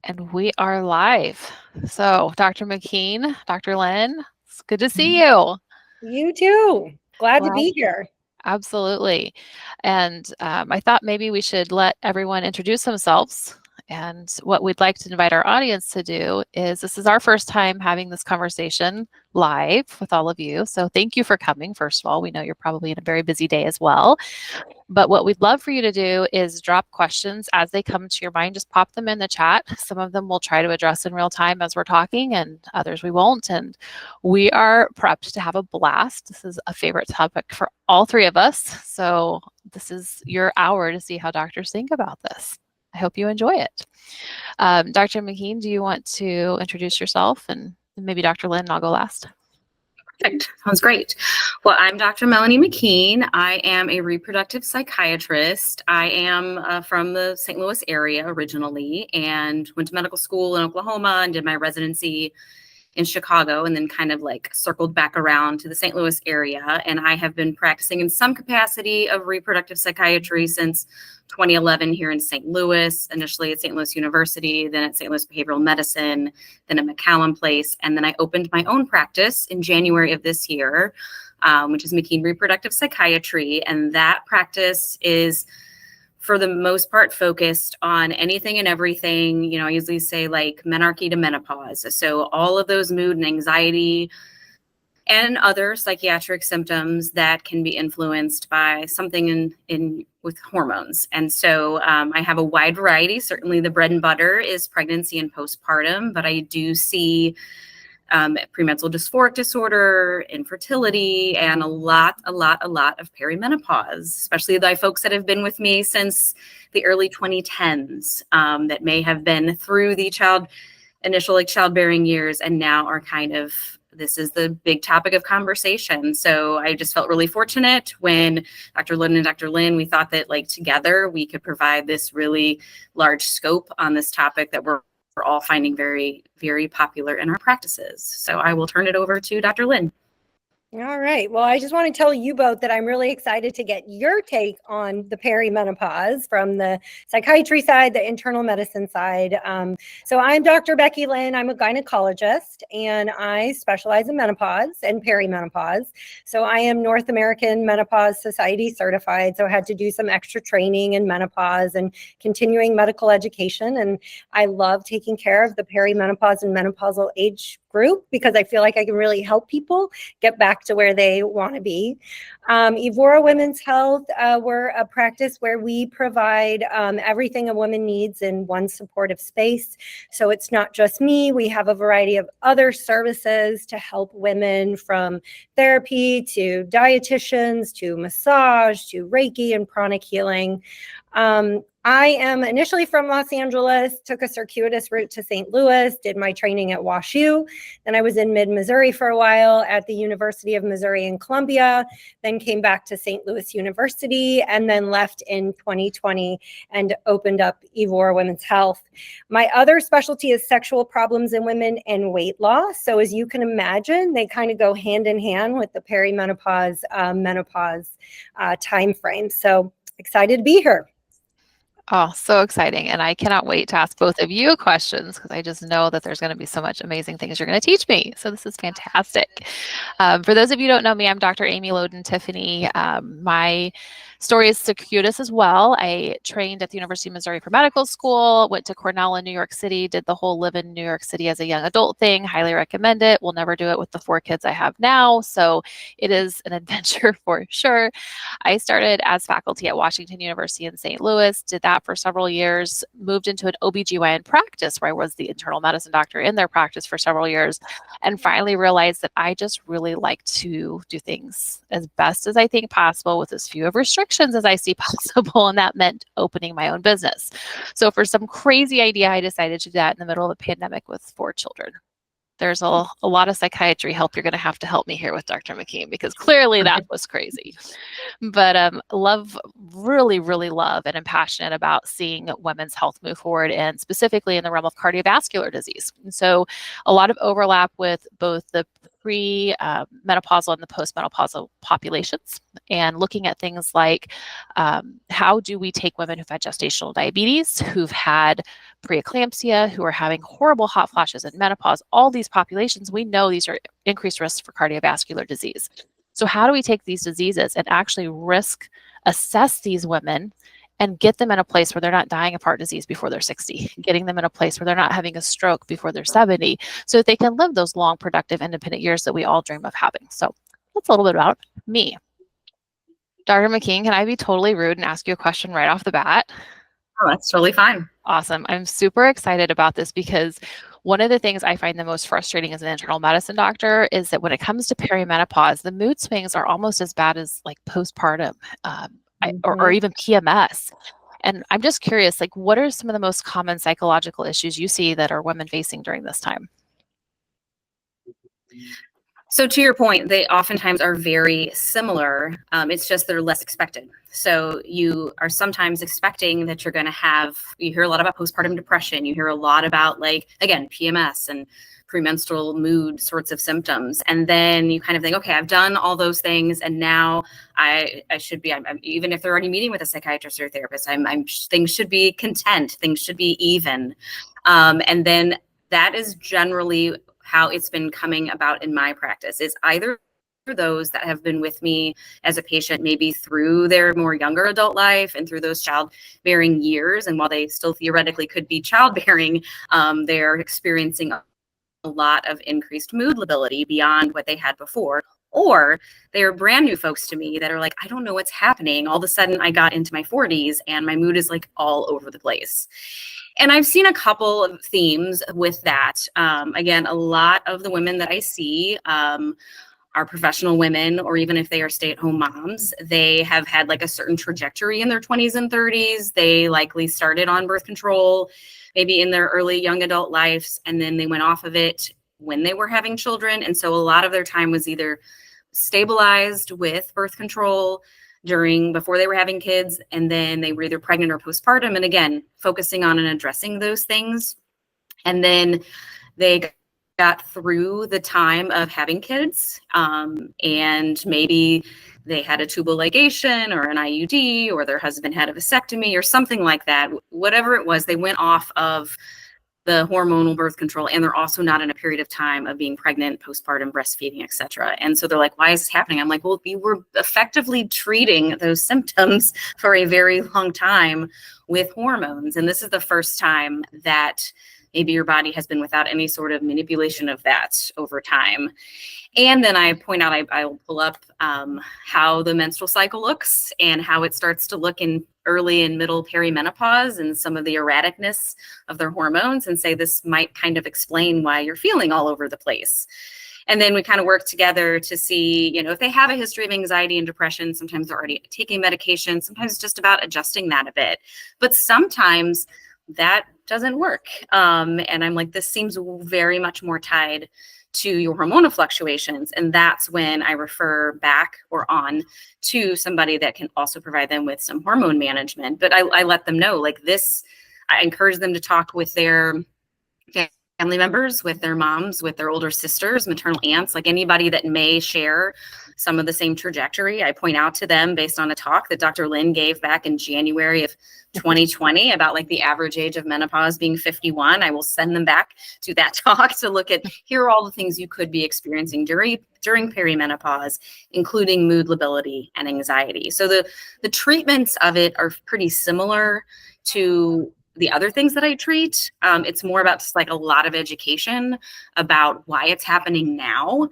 And we are live. So, Dr. McKean, Dr. Lynn, it's good to see you. You too. Glad to be here. Absolutely. And I thought maybe we should let everyone introduce themselves. And what we'd like to invite our audience to do is this is our first time having this conversation live with all of you. So thank you for coming, first of all. We know you're probably in a very busy day as well. But what we'd love for you to do is drop questions as they come to your mind. Just pop them in the chat. Some of them we'll try to address in real time as we're talking, and others we won't. And we are prepped to have a blast. This is a favorite topic for all three of us. So this is your hour to see how doctors think about this. I hope you enjoy it. Dr. McKean, do you want to introduce yourself? And maybe Dr. Lynn, I'll go last. Perfect. Sounds great. Well, I'm Dr. Melanie McKean. I am a reproductive psychiatrist. I am from the St. Louis area originally and went to medical school in Oklahoma and did my residency in Chicago and then kind of like circled back around to the St. Louis area. And I have been practicing in some capacity of reproductive psychiatry since 2011 here in St. Louis, initially at St. Louis University, then at St. Louis Behavioral Medicine, then at McKean Place. And then I opened my own practice in January of this year, which is McKean Reproductive Psychiatry. And that practice is for the most part focused on anything and everything. You know, I usually say like menarche to menopause. So all of those mood and anxiety and other psychiatric symptoms that can be influenced by something in with hormones. And so I have a wide variety. Certainly the bread and butter is pregnancy and postpartum, but I do see premenstrual dysphoric disorder, infertility, and a lot of perimenopause, especially the folks that have been with me since the early 2010s that may have been through the initial childbearing years and now are kind of, this is the big topic of conversation. So I just felt really fortunate when Dr. Loden and Dr. Lynn, we thought that like together we could provide this really large scope on this topic that we're all finding very, very popular in our practices. So I will turn it over to Dr. Lynn. All right. Well, I just want to tell you both that I'm really excited to get your take on the perimenopause from the psychiatry side, the internal medicine side. So I'm Dr. Becky Lynn. I'm a gynecologist, and I specialize in menopause and perimenopause. So I am North American Menopause Society certified. So I had to do some extra training in menopause and continuing medical education. And I love taking care of the perimenopause and menopausal age group because I feel like I can really help people get back to where they want to be. Evora Women's Health, we're a practice where we provide everything a woman needs in one supportive space. So it's not just me. We have a variety of other services to help women, from therapy to dietitians to massage to Reiki and pranic healing. I am initially from Los Angeles, took a circuitous route to St. Louis, did my training at WashU. Then I was in mid-Missouri for a while at the University of Missouri in Columbia, then came back to St. Louis University, and then left in 2020 and opened up Evora Women's Health. My other specialty is sexual problems in women and weight loss. So as you can imagine, they kind of go hand in hand with the perimenopause, menopause time frame. So excited to be here. Oh, so exciting. And I cannot wait to ask both of you questions because I just know that there's going to be so much amazing things you're going to teach me. So this is fantastic. For those of you who don't know me, I'm Dr. Amy Loden Tiffany. My story is circuitous as well. I trained at the University of Missouri for medical school, went to Cornell in New York City, did the whole live in New York City as a young adult thing. Highly recommend it. We'll never do it with the 4 kids I have now. So it is an adventure for sure. I started as faculty at Washington University in St. Louis, did that for several years, moved into an OBGYN practice where I was the internal medicine doctor in their practice for several years, and finally realized that I just really like to do things as best as I think possible with as few of restrictions as I see possible, and that meant opening my own business. So for some crazy idea, I decided to do that in the middle of a pandemic with 4 children. There's a lot of psychiatry help you're going to help me here with Dr. McKean, because clearly that was crazy. But really love and am passionate about seeing women's health move forward, and specifically in the realm of cardiovascular disease. And so a lot of overlap with both the pre-menopausal and the postmenopausal populations, and looking at things like how do we take women who've had gestational diabetes, who've had preeclampsia, who are having horrible hot flashes in menopause. All these populations, we know these are increased risks for cardiovascular disease. So how do we take these diseases and actually risk assess these women and get them in a place where they're not dying of heart disease before they're 60, getting them in a place where they're not having a stroke before they're 70, so that they can live those long, productive, independent years that we all dream of having. So that's a little bit about me. Dr. McKean, can I be totally rude and ask you a question right off the bat? Oh, that's totally fine. Awesome. I'm super excited about this because one of the things I find the most frustrating as an internal medicine doctor is that when it comes to perimenopause, the mood swings are almost as bad as like postpartum or even PMS. And I'm just curious, like, what are some of the most common psychological issues you see that are women facing during this time? So to your point, they oftentimes are very similar. It's just they're less expected. So you are sometimes expecting that you're going to have, you hear a lot about postpartum depression. You hear a lot about, like, again, PMS and premenstrual mood sorts of symptoms. And then you kind of think, okay, I've done all those things. And now I should be, I'm, even if they're already meeting with a psychiatrist or therapist, things should be content. Things should be even. And then that is generally how it's been coming about in my practice, is either for those that have been with me as a patient, maybe through their more younger adult life and through those childbearing years. And while they still theoretically could be childbearing, they're experiencing a lot of increased mood lability beyond what they had before. Or they are brand new folks to me that are like, I don't know what's happening. All of a sudden I got into my 40s and my mood is like all over the place. And I've seen a couple of themes with that. Again, a lot of the women that I see are professional women, or even if they are stay-at-home moms, they have had like a certain trajectory in their 20s and 30s. They likely started on birth control, maybe in their early young adult lives, and then they went off of it when they were having children. And so a lot of their time was either stabilized with birth control before they were having kids, and then they were either pregnant or postpartum, and again, focusing on and addressing those things. And then they got through the time of having kids, and maybe they had a tubal ligation or an IUD, or their husband had a vasectomy or something like that. Whatever it was, they went off of the hormonal birth control, and they're also not in a period of time of being pregnant, postpartum, breastfeeding, et cetera. And so they're like, why is this happening? I'm like, well, you were effectively treating those symptoms for a very long time with hormones. And this is the first time that maybe your body has been without any sort of manipulation of that over time. And then I point out, I'll pull up how the menstrual cycle looks and how it starts to look in early and middle perimenopause and some of the erraticness of their hormones, and say this might kind of explain why you're feeling all over the place. And then we kind of work together to see, if they have a history of anxiety and depression, sometimes they're already taking medication. Sometimes it's just about adjusting that a bit. But sometimes that doesn't work. And I'm like, this seems very much more tied to your hormonal fluctuations. And that's when I refer back or on to somebody that can also provide them with some hormone management. But I let them know, like this, I encourage them to talk with their family members, with their moms, with their older sisters, maternal aunts, like anybody that may share some of the same trajectory. I point out to them based on a talk that Dr. Lynn gave back in January of 2020 about like the average age of menopause being 51. I will send them back to that talk to look at, here are all the things you could be experiencing during perimenopause, including mood lability and anxiety. So the treatments of it are pretty similar to the other things that I treat. It's more about just like a lot of education about why it's happening now.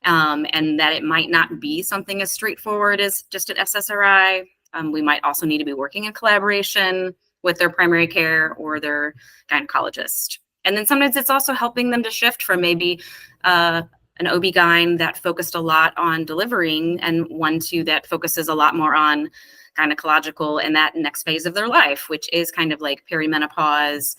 And that it might not be something as straightforward as just an SSRI. We might also need to be working in collaboration with their primary care or their gynecologist. And then sometimes it's also helping them to shift from maybe an OB-GYN that focused a lot on delivering and one that focuses a lot more on gynecological and that next phase of their life, which is kind of like perimenopause,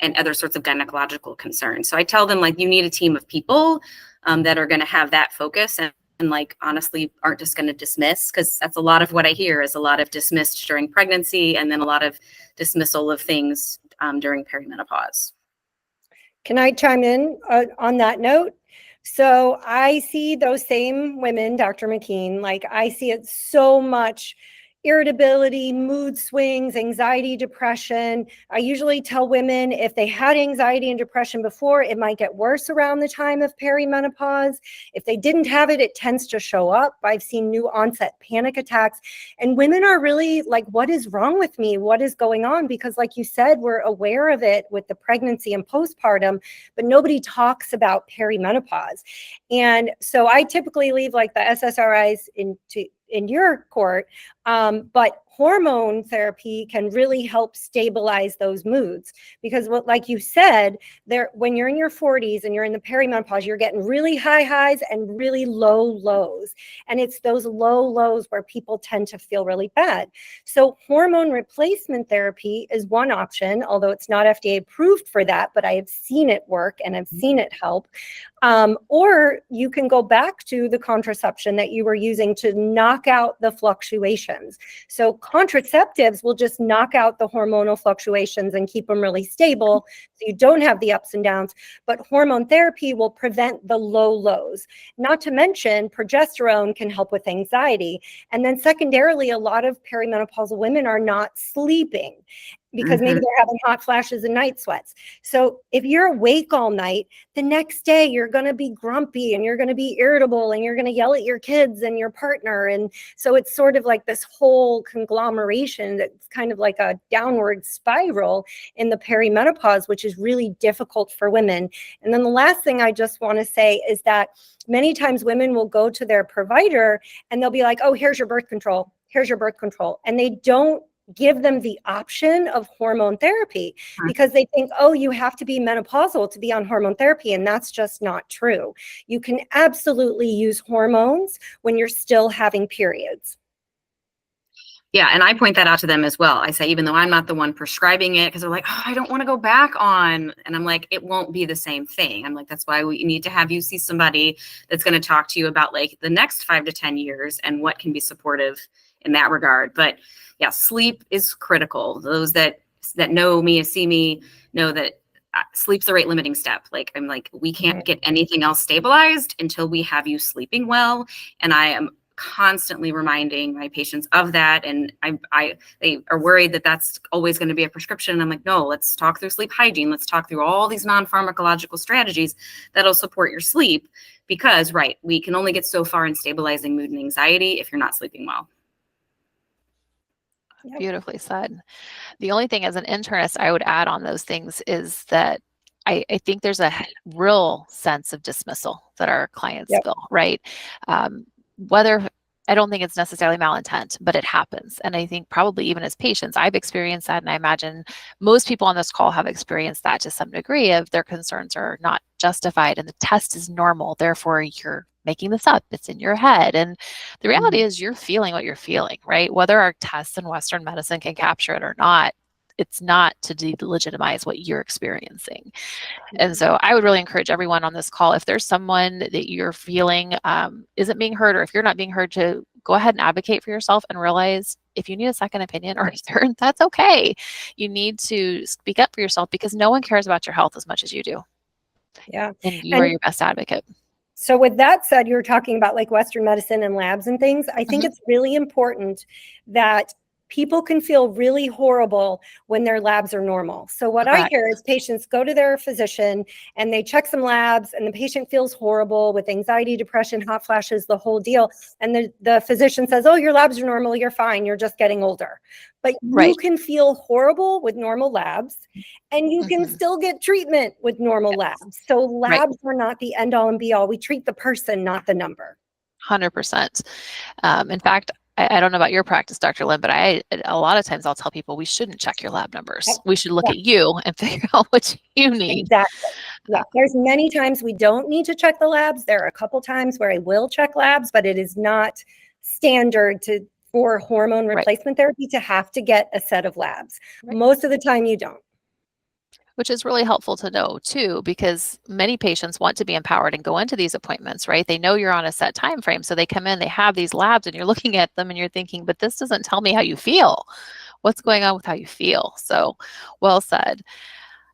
and other sorts of gynecological concerns. So I tell them, like, you need a team of people that are going to have that focus and like honestly aren't just going to dismiss, because that's a lot of what I hear is a lot of dismissed during pregnancy and then a lot of dismissal of things during perimenopause. Can I chime in on that note? So I see those same women, Dr. McKean, like I see it so much: irritability, mood swings, anxiety, depression. I usually tell women if they had anxiety and depression before, it might get worse around the time of perimenopause. If they didn't have it, it tends to show up. I've seen new onset panic attacks, and women are really like, what is wrong with me? What is going on? Because like you said, we're aware of it with the pregnancy and postpartum, but nobody talks about perimenopause. And so I typically leave like the SSRIs in your court, but hormone therapy can really help stabilize those moods, because what, like you said, when you're in your 40s and you're in the perimenopause, you're getting really high highs and really low lows, and it's those low lows where people tend to feel really bad. So hormone replacement therapy is one option, although it's not FDA approved for that, but I have seen it work and I've seen it help. Or you can go back to the contraception that you were using to knock out the fluctuations. So contraceptives will just knock out the hormonal fluctuations and keep them really stable, so you don't have the ups and downs. But hormone therapy will prevent the low lows. Not to mention, progesterone can help with anxiety. And then secondarily, a lot of perimenopausal women are not sleeping because maybe they're having hot flashes and night sweats. So if you're awake all night, the next day you're going to be grumpy and you're going to be irritable and you're going to yell at your kids and your partner. And so it's sort of like this whole conglomeration that's kind of like a downward spiral in the perimenopause, which is really difficult for women. And then the last thing I just want to say is that many times women will go to their provider and they'll be like, oh, here's your birth control. Here's your birth control. And they don't give them the option of hormone therapy because they think, oh, you have to be menopausal to be on hormone therapy. And that's just not true. You can absolutely use hormones when you're still having periods. Yeah, and I point that out to them as well. I say, even though I'm not the one prescribing it, because they're like, oh, I don't want to go back on. And I'm like, it won't be the same thing. I'm like, that's why we need to have you see somebody that's going to talk to you about like the next 5 to 10 years and what can be supportive in that regard. But yeah, sleep is critical. Those that know me and see me know that sleep's the rate limiting step. Like, I'm like, we can't get anything else stabilized until we have you sleeping well. And I am constantly reminding my patients of that. And they are worried that that's always going to be a prescription. And I'm like, no, let's talk through sleep hygiene. Let's talk through all these non-pharmacological strategies that'll support your sleep, because we can only get so far in stabilizing mood and anxiety if you're not sleeping well. Beautifully said. The only thing as an internist I would add on those things is that I think there's a real sense of dismissal that our clients feel, right? Whether I don't think it's necessarily malintent, but it happens. And I think probably even as patients, I've experienced that. And I imagine most people on this call have experienced that to some degree, of their concerns are not justified and the test is normal. Therefore, you're making this up. It's in your head. And the reality is you're feeling what you're feeling, right? Whether our tests in Western medicine can capture it or not, it's not to delegitimize what you're experiencing. And so I would really encourage everyone on this call, if there's someone that you're feeling isn't being heard, or if you're not being heard, to go ahead and advocate for yourself and realize if you need a second opinion or a third, that's okay. You need to speak up for yourself because no one cares about your health as much as you do. Yeah. And you are your best advocate. So with that said, you were talking about like Western medicine and labs and things. I think it's really important that people can feel really horrible when their labs are normal. So what I hear is patients go to their physician and they check some labs and the patient feels horrible with anxiety, depression, hot flashes, the whole deal. And the physician says, oh, your labs are normal. You're fine. You're just getting older. But you can feel horrible with normal labs and you can still get treatment with normal labs. So labs are not the end all and be all. We treat the person, not the number. 100%. In fact, I don't know about your practice, Dr. Lynn, but a lot of times I'll tell people we shouldn't check your lab numbers. We should look at you and figure out what you need. Exactly. Yeah. There's many times we don't need to check the labs. There are a couple times where I will check labs, but it is not standard for hormone replacement therapy to have to get a set of labs. Most of the time you don't. Which is really helpful to know too, because many patients want to be empowered and go into these appointments, right? They know you're on a set time frame. So they come in, they have these labs and you're looking at them and you're thinking, but this doesn't tell me how you feel. What's going on with how you feel? So well said.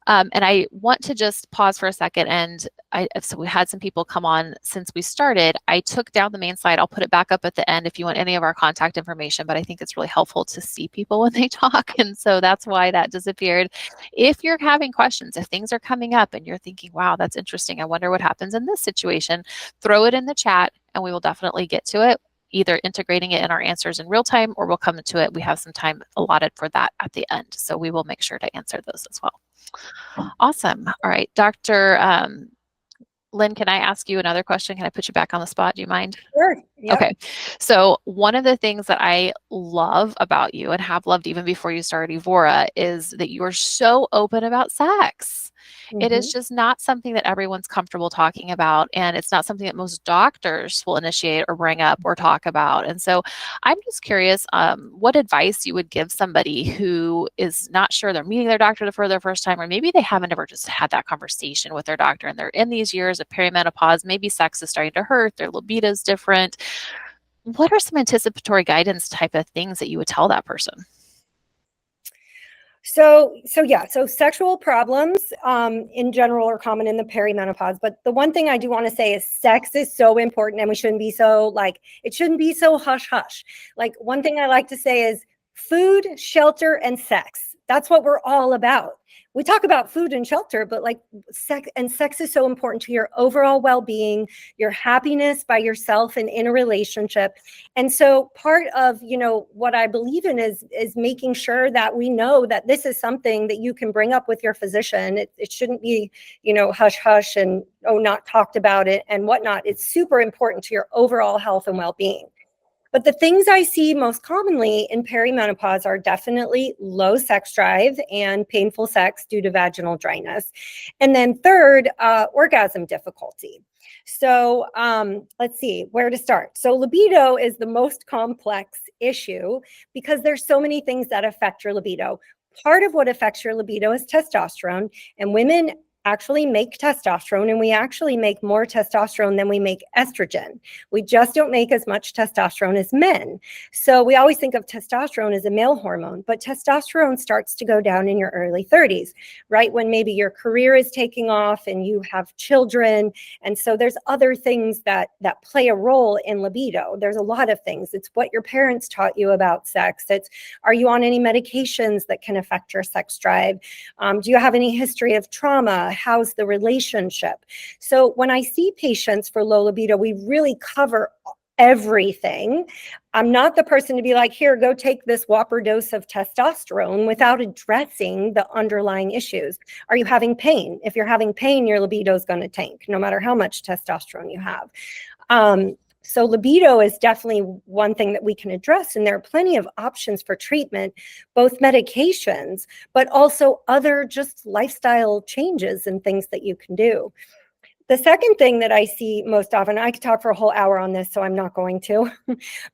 And I want to just pause for a second. And so we had some people come on since we started. I took down the main slide. I'll put it back up at the end if you want any of our contact information, but I think it's really helpful to see people when they talk. And so that's why that disappeared. If you're having questions, if things are coming up and you're thinking, wow, that's interesting, I wonder what happens in this situation, throw it in the chat and we will definitely get to it, either integrating it in our answers in real time or we'll come to it. We have some time allotted for that at the end. So we will make sure to answer those as well. Awesome. All right, Dr. Lynn, can I ask you another question? Can I put you back on the spot? Do you mind? Sure. Yep. Okay. So one of the things that I love about you and have loved even before you started Evora is that you're so open about sex. It is just not something that everyone's comfortable talking about, and it's not something that most doctors will initiate or bring up or talk about. And so I'm just curious what advice you would give somebody who is not sure they're meeting their doctor for their first time, or maybe they haven't ever just had that conversation with their doctor and they're in these years of perimenopause, maybe sex is starting to hurt, their libido is different. What are some anticipatory guidance type of things that you would tell that person? So sexual problems in general are common in the perimenopause. But the one thing I do want to say is sex is so important, and we shouldn't be so it shouldn't be so hush hush. Like, one thing I like to say is food, shelter, and sex. That's what we're all about. We talk about food and shelter, but sex is so important to your overall well-being, your happiness by yourself and in a relationship. And so part of, what I believe in is making sure that we know that this is something that you can bring up with your physician. It shouldn't be, hush hush and, not talked about it and whatnot. It's super important to your overall health and well-being. But the things I see most commonly in perimenopause are definitely low sex drive and painful sex due to vaginal dryness. And then third, orgasm difficulty. So let's see where to start. So libido is the most complex issue because there's so many things that affect your libido. Part of what affects your libido is testosterone, and women actually make testosterone, and we actually make more testosterone than we make estrogen. We just don't make as much testosterone as men. So we always think of testosterone as a male hormone, but testosterone starts to go down in your early 30s, right when maybe your career is taking off and you have children. And so there's other things that play a role in libido. There's a lot of things. It's what your parents taught you about sex. It's, are you on any medications that can affect your sex drive? Do you have any history of trauma? How's the relationship? So when I see patients for low libido, we really cover everything. I'm not the person to be like, here, go take this whopper dose of testosterone without addressing the underlying issues. Are you having pain? If you're having pain, your libido is going to tank, no matter how much testosterone you have. So libido is definitely one thing that we can address, and there are plenty of options for treatment, both medications, but also other just lifestyle changes and things that you can do. The second thing that I see most often, I could talk for a whole hour on this, so I'm not going to.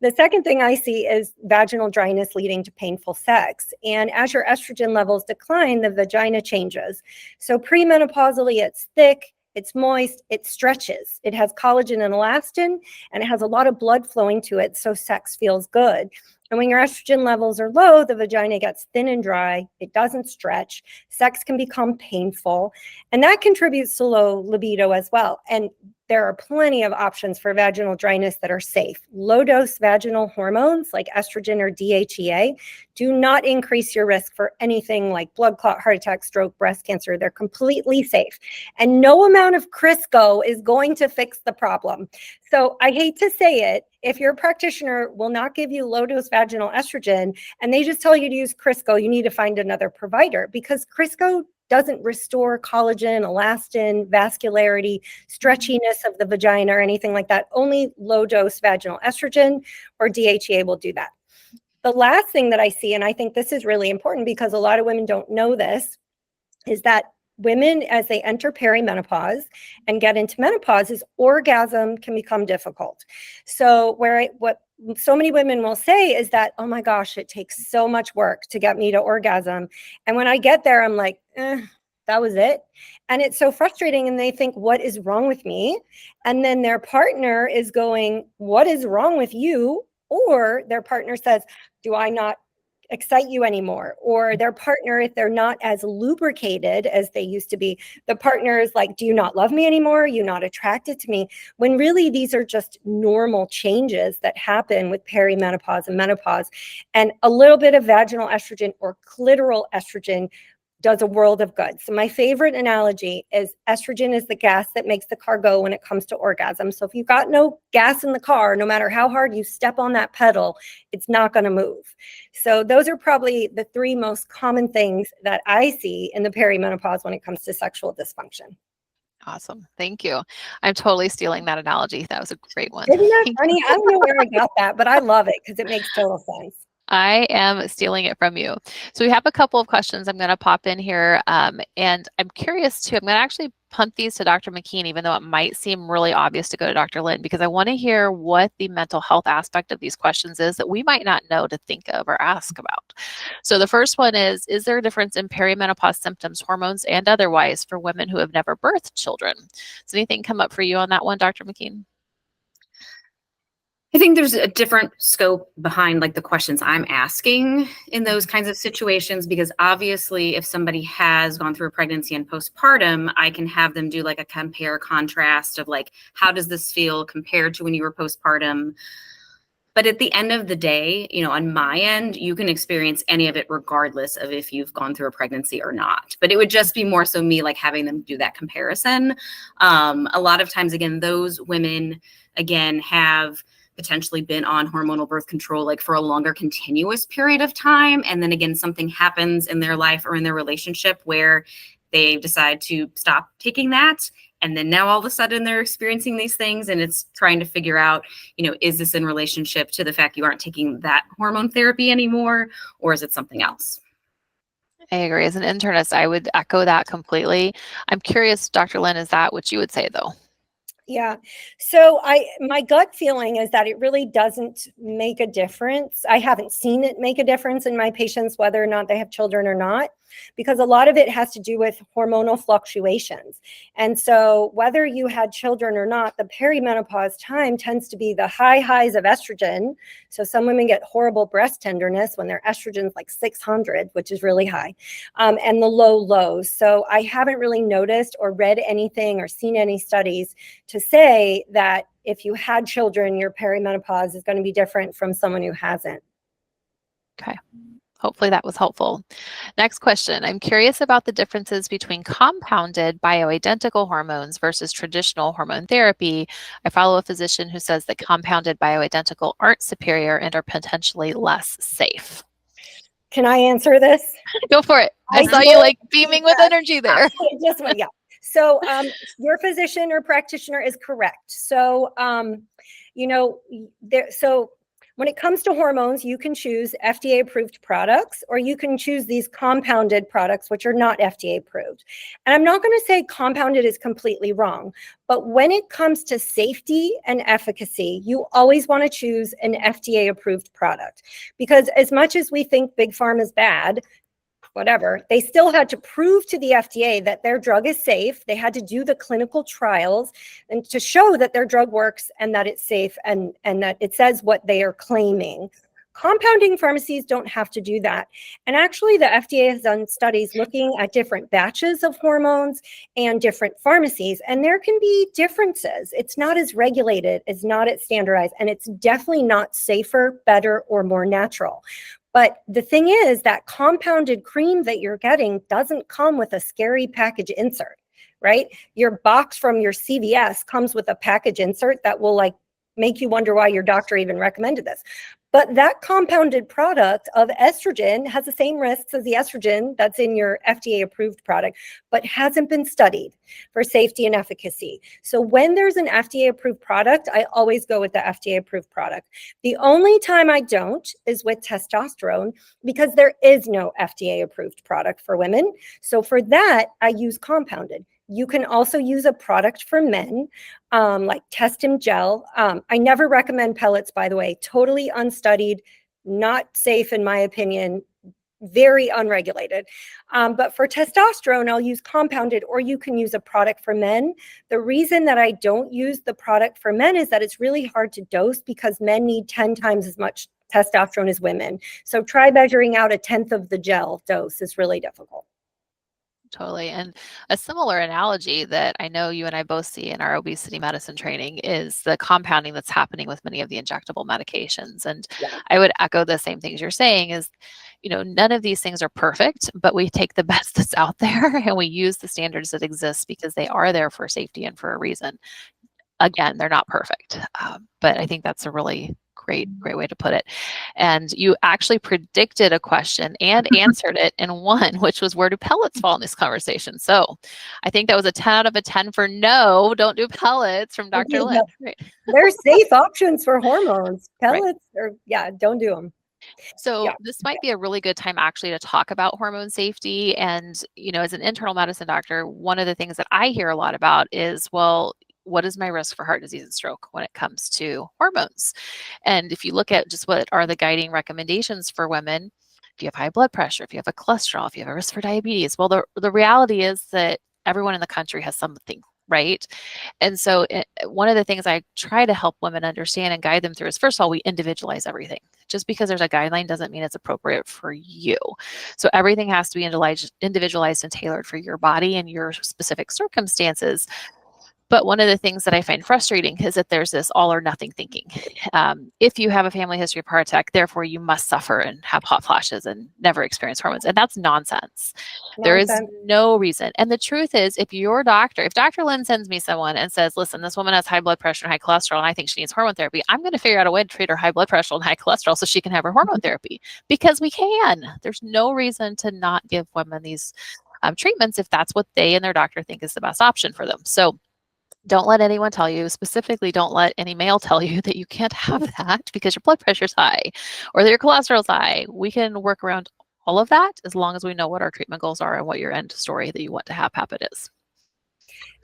The second thing I see is vaginal dryness leading to painful sex. And as your estrogen levels decline, the vagina changes. So premenopausally, it's thick, it's moist, it stretches. It has collagen and elastin, and it has a lot of blood flowing to it, so sex feels good. And when your estrogen levels are low, the vagina gets thin and dry. It doesn't stretch. Sex can become painful, and that contributes to low libido as well. And there are plenty of options for vaginal dryness that are safe. Low-dose vaginal hormones like estrogen or DHEA do not increase your risk for anything like blood clot, heart attack, stroke, breast cancer. They're completely safe. And no amount of Crisco is going to fix the problem. So I hate to say it, if your practitioner will not give you low-dose vaginal estrogen and they just tell you to use Crisco, you need to find another provider, because Crisco doesn't restore collagen, elastin, vascularity, stretchiness of the vagina, or anything like that. Only low-dose vaginal estrogen or DHEA will do that. The last thing that I see, and I think this is really important because a lot of women don't know this, is that women, as they enter perimenopause and get into menopause, is orgasm can become difficult. So what so many women will say is that, oh my gosh, it takes so much work to get me to orgasm. And when I get there, I'm like, that was it. And it's so frustrating. And they think, what is wrong with me? And then their partner is going, what is wrong with you? Or their partner says, do I not excite you anymore, or their partner, if they're not as lubricated as they used to be, the partner is like, do you not love me anymore? Are you not attracted to me? When really these are just normal changes that happen with perimenopause and menopause. And a little bit of vaginal estrogen or clitoral estrogen does a world of good. So my favorite analogy is estrogen is the gas that makes the car go when it comes to orgasm. So if you've got no gas in the car, no matter how hard you step on that pedal, it's not going to move. So those are probably the three most common things that I see in the perimenopause when it comes to sexual dysfunction. Awesome. Thank you. I'm totally stealing that analogy. That was a great one. Isn't that funny? I don't know where I got that, but I love it because it makes total sense. I am stealing it from you. So we have a couple of questions I'm going to pop in here. And I'm curious too, I'm going to actually punt these to Dr. McKean, even though it might seem really obvious to go to Dr. Lynn, because I want to hear what the mental health aspect of these questions is that we might not know to think of or ask about. So the first one is there a difference in perimenopause symptoms, hormones, and otherwise for women who have never birthed children? Does anything come up for you on that one, Dr. McKean? I think there's a different scope behind like the questions I'm asking in those kinds of situations, because obviously if somebody has gone through a pregnancy and postpartum, I can have them do like a compare contrast of like, how does this feel compared to when you were postpartum? But at the end of the day, you know, on my end, you can experience any of it regardless of if you've gone through a pregnancy or not. But it would just be more so me like having them do that comparison. A lot of times, again, those women, again, have potentially been on hormonal birth control like for a longer continuous period of time. And then again, something happens in their life or in their relationship where they decide to stop taking that. And then now all of a sudden they're experiencing these things, and it's trying to figure out, you know, is this in relationship to the fact you aren't taking that hormone therapy anymore, or is it something else? I agree. As an internist, I would echo that completely. I'm curious, Dr. Lynn, is that what you would say though? Yeah. So my gut feeling is that it really doesn't make a difference. I haven't seen it make a difference in my patients, whether or not they have children or not, because a lot of it has to do with hormonal fluctuations. And so whether you had children or not, the perimenopause time tends to be the high highs of estrogen. So some women get horrible breast tenderness when their estrogen's like 600, which is really high, and the low lows. So I haven't really noticed or read anything or seen any studies to say that if you had children, your perimenopause is going to be different from someone who hasn't. Okay. Hopefully that was helpful. Next question. I'm curious about the differences between compounded bioidentical hormones versus traditional hormone therapy. I follow a physician who says that compounded bioidentical aren't superior and are potentially less safe. Can I answer this? Go for it. I saw you like beaming with energy there. Yeah. So your physician or practitioner is correct. So, when it comes to hormones, you can choose FDA approved products, or you can choose these compounded products, which are not FDA approved. And I'm not going to say compounded is completely wrong, but when it comes to safety and efficacy, you always want to choose an FDA approved product, because as much as we think Big Pharma is bad, whatever, they still had to prove to the FDA that their drug is safe. They had to do the clinical trials and to show that their drug works and that it's safe and that it says what they are claiming. Compounding pharmacies don't have to do that. And actually, the FDA has done studies looking at different batches of hormones and different pharmacies, and there can be differences. It's not as regulated, it's not as standardized, and it's definitely not safer, better, or more natural. But the thing is that compounded cream that you're getting doesn't come with a scary package insert, right? Your box from your CVS comes with a package insert that will like make you wonder why your doctor even recommended this. But that compounded product of estrogen has the same risks as the estrogen that's in your FDA approved product, but hasn't been studied for safety and efficacy. So when there's an FDA approved product, I always go with the FDA approved product. The only time I don't is with testosterone, because there is no FDA approved product for women. So for that, I use compounded. You can also use a product for men, like Testim Gel. I never recommend pellets, by the way, totally unstudied, not safe in my opinion, very unregulated. But for testosterone, I'll use compounded, or you can use a product for men. The reason that I don't use the product for men is that it's really hard to dose, because men need 10 times as much testosterone as women. So try measuring out 1/10 of the gel dose is really difficult. Totally. And a similar analogy that I know you and I both see in our obesity medicine training is the compounding that's happening with many of the injectable medications. And Yeah. I would echo the same things you're saying is, none of these things are perfect, but we take the best that's out there and we use the standards that exist because they are there for safety and for a reason. Again, they're not perfect, but I think that's a really great way to put it. And you actually predicted a question and answered it in one, which was, where do pellets fall in this conversation? So I think that was a 10 out of a 10 for no, don't do pellets from Dr. Lynn. Right. They're safe options for hormones. Right. Pellets don't do them. So Yeah. this might be a really good time actually to talk about hormone safety. And, as an internal medicine doctor, one of the things that I hear a lot about is, well, what is my risk for heart disease and stroke when it comes to hormones? And if you look at just what are the guiding recommendations for women, if you have high blood pressure, if you have a cholesterol, if you have a risk for diabetes, well, the reality is that everyone in the country has something, right? And so one of the things I try to help women understand and guide them through is, first of all, we individualize everything. Just because there's a guideline doesn't mean it's appropriate for you. So everything has to be individualized and tailored for your body and your specific circumstances. But one of the things that I find frustrating is that there's this all or nothing thinking. If you have a family history of heart attack, therefore you must suffer and have hot flashes and never experience hormones. And that's nonsense. There is no reason. And the truth is, if Dr. Lynn sends me someone and says, listen, this woman has high blood pressure and high cholesterol, and I think she needs hormone therapy, I'm going to figure out a way to treat her high blood pressure and high cholesterol so she can have her hormone therapy, because we can. There's no reason to not give women these treatments if that's what they and their doctor think is the best option for them. So don't let anyone tell you, specifically don't let any male tell you that you can't have that because your blood pressure's high or that your cholesterol's high. We can work around all of that as long as we know what our treatment goals are and what your end story that you want to have happen is.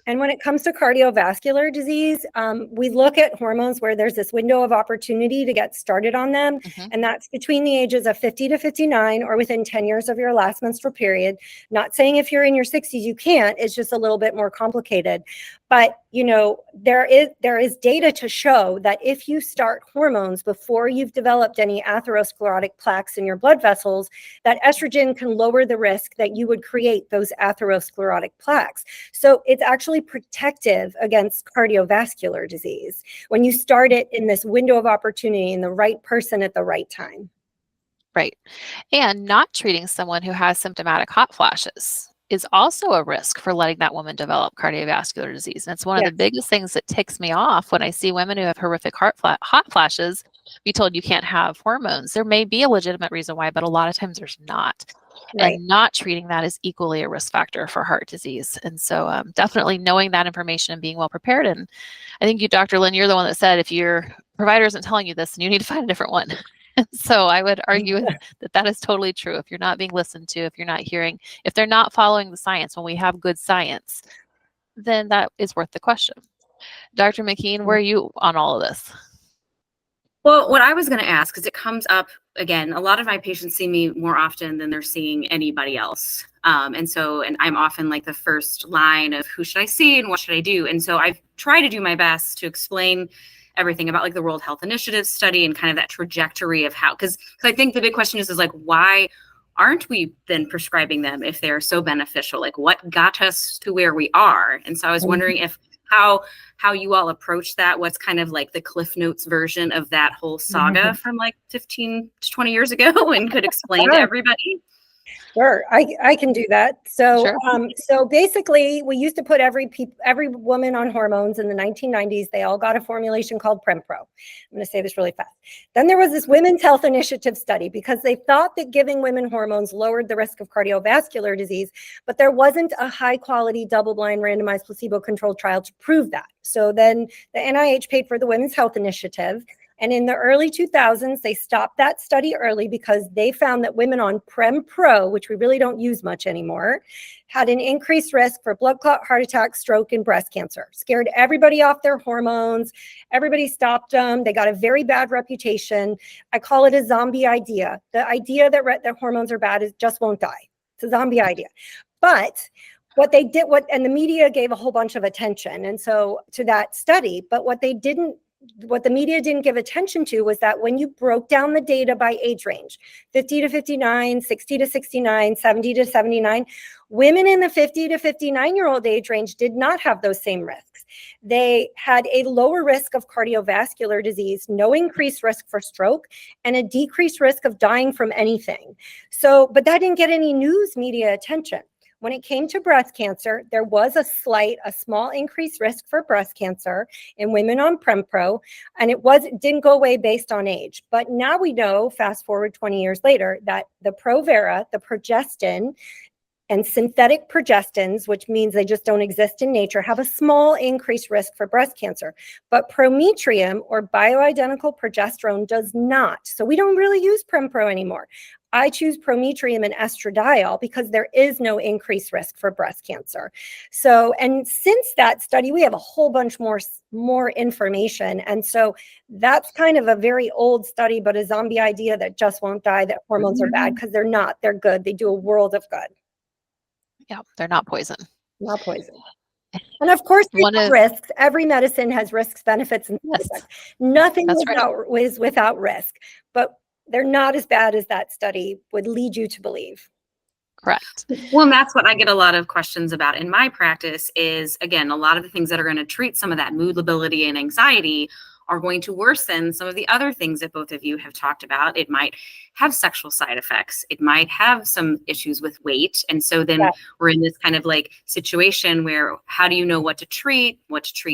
And when it comes to cardiovascular disease, we look at hormones where there's this window of opportunity to get started on them. And that's between the ages of 50 to 59 or within 10 years of your last menstrual period. Not saying if you're in your 60s, you can't. It's just a little bit more complicated. But, there is data to show that if you start hormones before you've developed any atherosclerotic plaques in your blood vessels, that estrogen can lower the risk that you would create those atherosclerotic plaques. So it's actually protective against cardiovascular disease when you start it in this window of opportunity in the right person at the right time. Right. And not treating someone who has symptomatic hot flashes is also a risk for letting that woman develop cardiovascular disease. And it's one of the biggest things that ticks me off when I see women who have horrific hot flashes be told you can't have hormones. There may be a legitimate reason why, but a lot of times there's not. Right. And not treating that is equally a risk factor for heart disease. And so definitely knowing that information and being well prepared. And I think you, Dr. Lynn, you're the one that said if your provider isn't telling you this, then you need to find a different one. So I would argue that is totally true. If you're not being listened to, if you're not hearing, if they're not following the science when we have good science, then that is worth the question. Dr. McKean, where are you on all of this? Well, what I was going to ask, because it comes up again, a lot of my patients see me more often than they're seeing anybody else. And I'm often like the first line of who should I see and what should I do? And so I try to do my best to explain everything about like the World Health Initiative study and kind of that trajectory of how, because I think the big question is like, why aren't we then prescribing them if they're so beneficial? Like what got us to where we are? And so I was wondering if how you all approach that, what's kind of like the Cliff Notes version of that whole saga from like 15 to 20 years ago and could explain to everybody. Sure, I can do that. So, Sure. So basically, we used to put every woman on hormones in the 1990s. They all got a formulation called Prempro. I'm going to say this really fast. Then there was this Women's Health Initiative study because they thought that giving women hormones lowered the risk of cardiovascular disease, but there wasn't a high-quality, double-blind, randomized, placebo-controlled trial to prove that. So then the NIH paid for the Women's Health Initiative. And in the early 2000s, they stopped that study early because they found that women on Prempro, which we really don't use much anymore, had an increased risk for blood clot, heart attack, stroke, and breast cancer. Scared everybody off their hormones. Everybody stopped them. They got a very bad reputation. I call it a zombie idea. The idea that their hormones are bad is just won't die. It's a zombie idea. But what they did, and the media gave a whole bunch of attention and so to that study, but what they didn't what the media didn't give attention to was that when you broke down the data by age range, 50 to 59, 60 to 69, 70 to 79, women in the 50 to 59-year-old age range did not have those same risks. They had a lower risk of cardiovascular disease, no increased risk for stroke, and a decreased risk of dying from anything. So, but that didn't get any news media attention. When it came to breast cancer, there was a small increased risk for breast cancer in women on Prempro, and it didn't go away based on age. But now we know, fast forward 20 years later, that the Provera, the progestin, and synthetic progestins, which means they just don't exist in nature, have a small increased risk for breast cancer. But prometrium, or bioidentical progesterone, does not. So we don't really use Prempro anymore. I choose prometrium and estradiol because there is no increased risk for breast cancer. So, and since that study, we have a whole bunch more information. And so that's kind of a very old study, but a zombie idea that just won't die, that hormones are bad, because they're not. They're good. They do a world of good. Yeah, they're not poison. Not poison. And of course, risks. Every medicine has risks, benefits, and yes, nothing is without risk. But they're not as bad as that study would lead you to believe. Correct. Well, and that's what I get a lot of questions about in my practice is, again, a lot of the things that are going to treat some of that mood lability and anxiety are going to worsen some of the other things that both of you have talked about. It might have sexual side effects. It might have some issues with weight. And so then we're in this kind of like situation where how do you know what to treat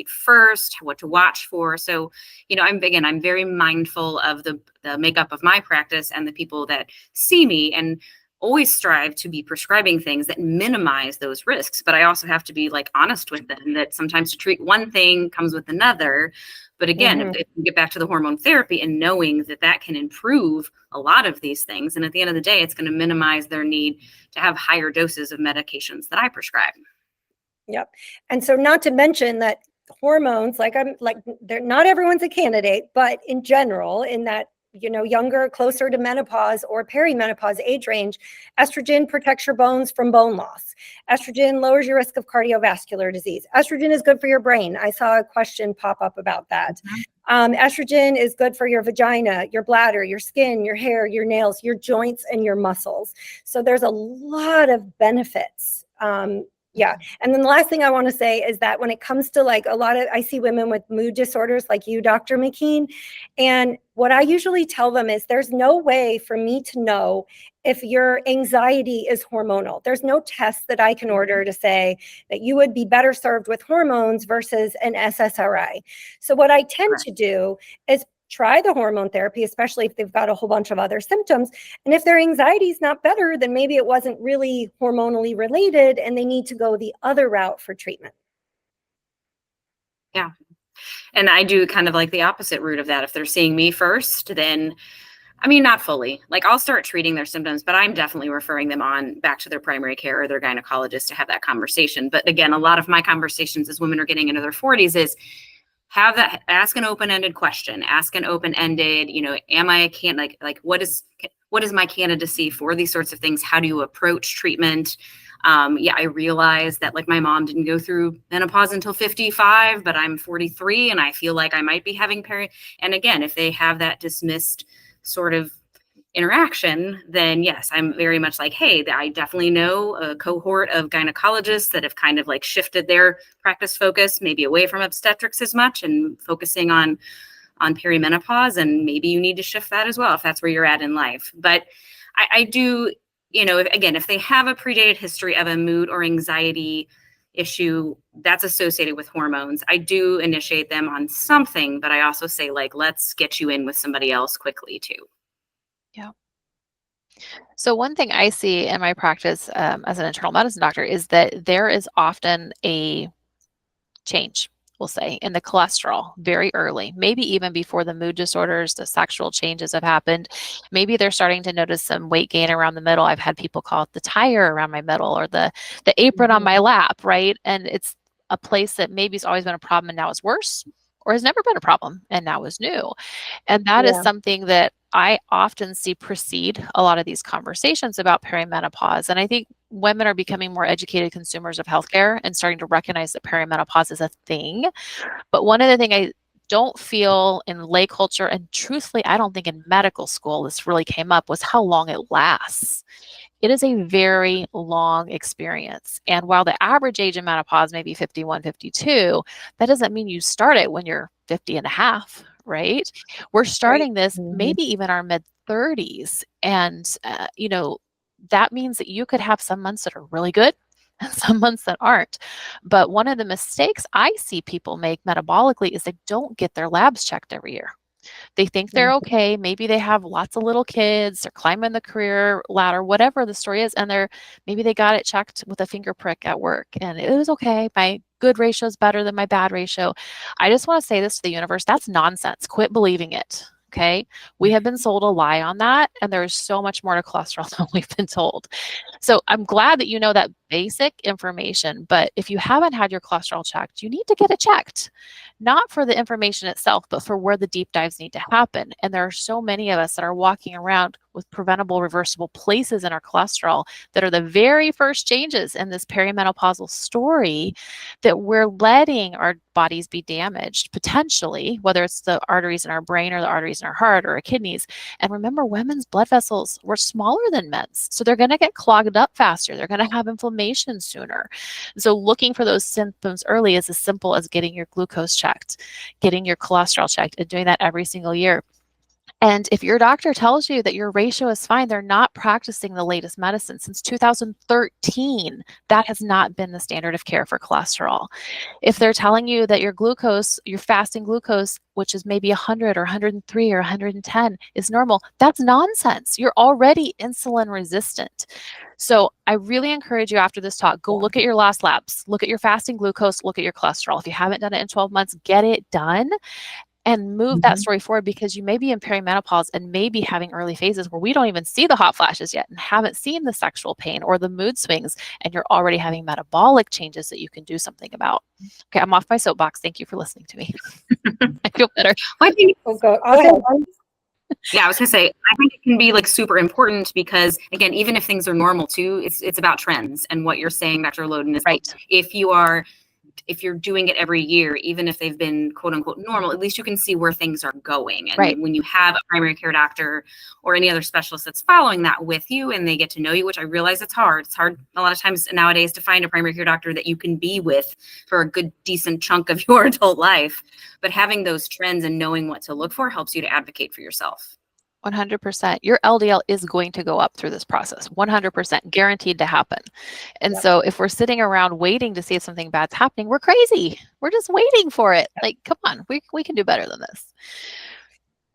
first, what to watch for? So, you know, I'm very mindful of the makeup of my practice and the people that see me, and always strive to be prescribing things that minimize those risks. But I also have to be like honest with them that sometimes to treat one thing comes with another. But again, if we get back to the hormone therapy and knowing that that can improve a lot of these things, and at the end of the day, it's going to minimize their need to have higher doses of medications that I prescribe. Yep. And so not to mention that hormones, they're not everyone's a candidate, but in general, in that, you know, younger, closer to menopause or perimenopause age range, estrogen protects your bones from bone loss. Estrogen lowers your risk of cardiovascular disease. Estrogen is good for your brain. I saw a question pop up about that. Estrogen is good for your vagina, your bladder, your skin, your hair, your nails, your joints, and your muscles. So there's a lot of benefits. Yeah. And then the last thing I want to say is that when it comes to I see women with mood disorders like you, Dr. McKean, and what I usually tell them is there's no way for me to know if your anxiety is hormonal. There's no test that I can order to say that you would be better served with hormones versus an SSRI. So what I tend to do is try the hormone therapy, especially if they've got a whole bunch of other symptoms. And if their anxiety is not better, then maybe it wasn't really hormonally related and they need to go the other route for treatment. Yeah. And I do kind of like the opposite route of that. If they're seeing me first, then, I mean, not fully. Like I'll start treating their symptoms, but I'm definitely referring them on back to their primary care or their gynecologist to have that conversation. But again, a lot of my conversations as women are getting into their 40s is ask an open-ended question, ask an open-ended, you know, am I what is my candidacy for these sorts of things? How do you approach treatment? I realize that like my mom didn't go through menopause until 55, but I'm 43 and I feel like I might be having and again, if they have that dismissed sort of interaction, then yes, I'm very much like, hey, I definitely know a cohort of gynecologists that have kind of like shifted their practice focus maybe away from obstetrics as much and focusing on perimenopause, and maybe you need to shift that as well if that's where you're at in life. But I do, you know, if they have a predated history of a mood or anxiety issue that's associated with hormones, I do initiate them on something, but I also say like, let's get you in with somebody else quickly too. Yeah. So one thing I see in my practice as an internal medicine doctor is that there is often a change, we'll say, in the cholesterol very early, maybe even before the mood disorders, the sexual changes have happened. Maybe they're starting to notice some weight gain around the middle. I've had people call it the tire around my middle or the apron on my lap, right? And it's a place that maybe has always been a problem and now is worse, or has never been a problem and now is new. And that is something that I often see precede a lot of these conversations about perimenopause. And I think women are becoming more educated consumers of healthcare and starting to recognize that perimenopause is a thing. But one of the things I don't feel in lay culture, and truthfully, I don't think in medical school this really came up, was how long it lasts. It is a very long experience. And while the average age in menopause may be 51, 52, that doesn't mean you start it when you're 50 and a half, right? We're starting this maybe even our mid 30s. And, that means that you could have some months that are really good and some months that aren't. But one of the mistakes I see people make metabolically is they don't get their labs checked every year. They think they're okay. Maybe they have lots of little kids, they're climbing the career ladder, whatever the story is, and maybe they got it checked with a finger prick at work and it was okay. My good ratio is better than my bad ratio. I just want to say this to the universe. That's nonsense. Quit believing it. Okay. We have been sold a lie on that, and there's so much more to cholesterol than we've been told. So I'm glad that you know that basic information, but if you haven't had your cholesterol checked, you need to get it checked. Not for the information itself, but for where the deep dives need to happen. And there are so many of us that are walking around with preventable, reversible places in our cholesterol that are the very first changes in this perimenopausal story, that we're letting our bodies be damaged, potentially, whether it's the arteries in our brain or the arteries in our heart or our kidneys. And remember, women's blood vessels were smaller than men's, so they're going to get clogged up faster. They're going to have inflammation sooner. So looking for those symptoms early is as simple as getting your glucose checked, getting your cholesterol checked, and doing that every single year. And if your doctor tells you that your ratio is fine, they're not practicing the latest medicine. Since 2013, that has not been the standard of care for cholesterol. If they're telling you that your glucose, your fasting glucose, which is maybe 100 or 103 or 110, is normal, that's nonsense. You're already insulin resistant. So I really encourage you after this talk, go look at your last labs, look at your fasting glucose, look at your cholesterol. If you haven't done it in 12 months, get it done. And move that story forward, because you may be in perimenopause and may be having early phases where we don't even see the hot flashes yet and haven't seen the sexual pain or the mood swings, and you're already having metabolic changes that you can do something about. Okay, I'm off my soapbox. Thank you for listening to me. I feel better. Well, I think, Go I was ahead. going to say, I think it can be like super important because, again, even if things are normal too, it's about trends. And what you're saying, Dr. Loden, is right. If you're doing it every year, even if they've been quote unquote normal, at least you can see where things are going. And right. when you have a primary care doctor or any other specialist that's following that with you and they get to know you, which I realize it's hard. It's hard a lot of times nowadays to find a primary care doctor that you can be with for a good, decent chunk of your adult life. But having those trends and knowing what to look for helps you to advocate for yourself. 100%. Your LDL is going to go up through this process, 100% guaranteed to happen. And so if we're sitting around waiting to see if something bad's happening, we're crazy. We're just waiting for it. Like, come on, we can do better than this.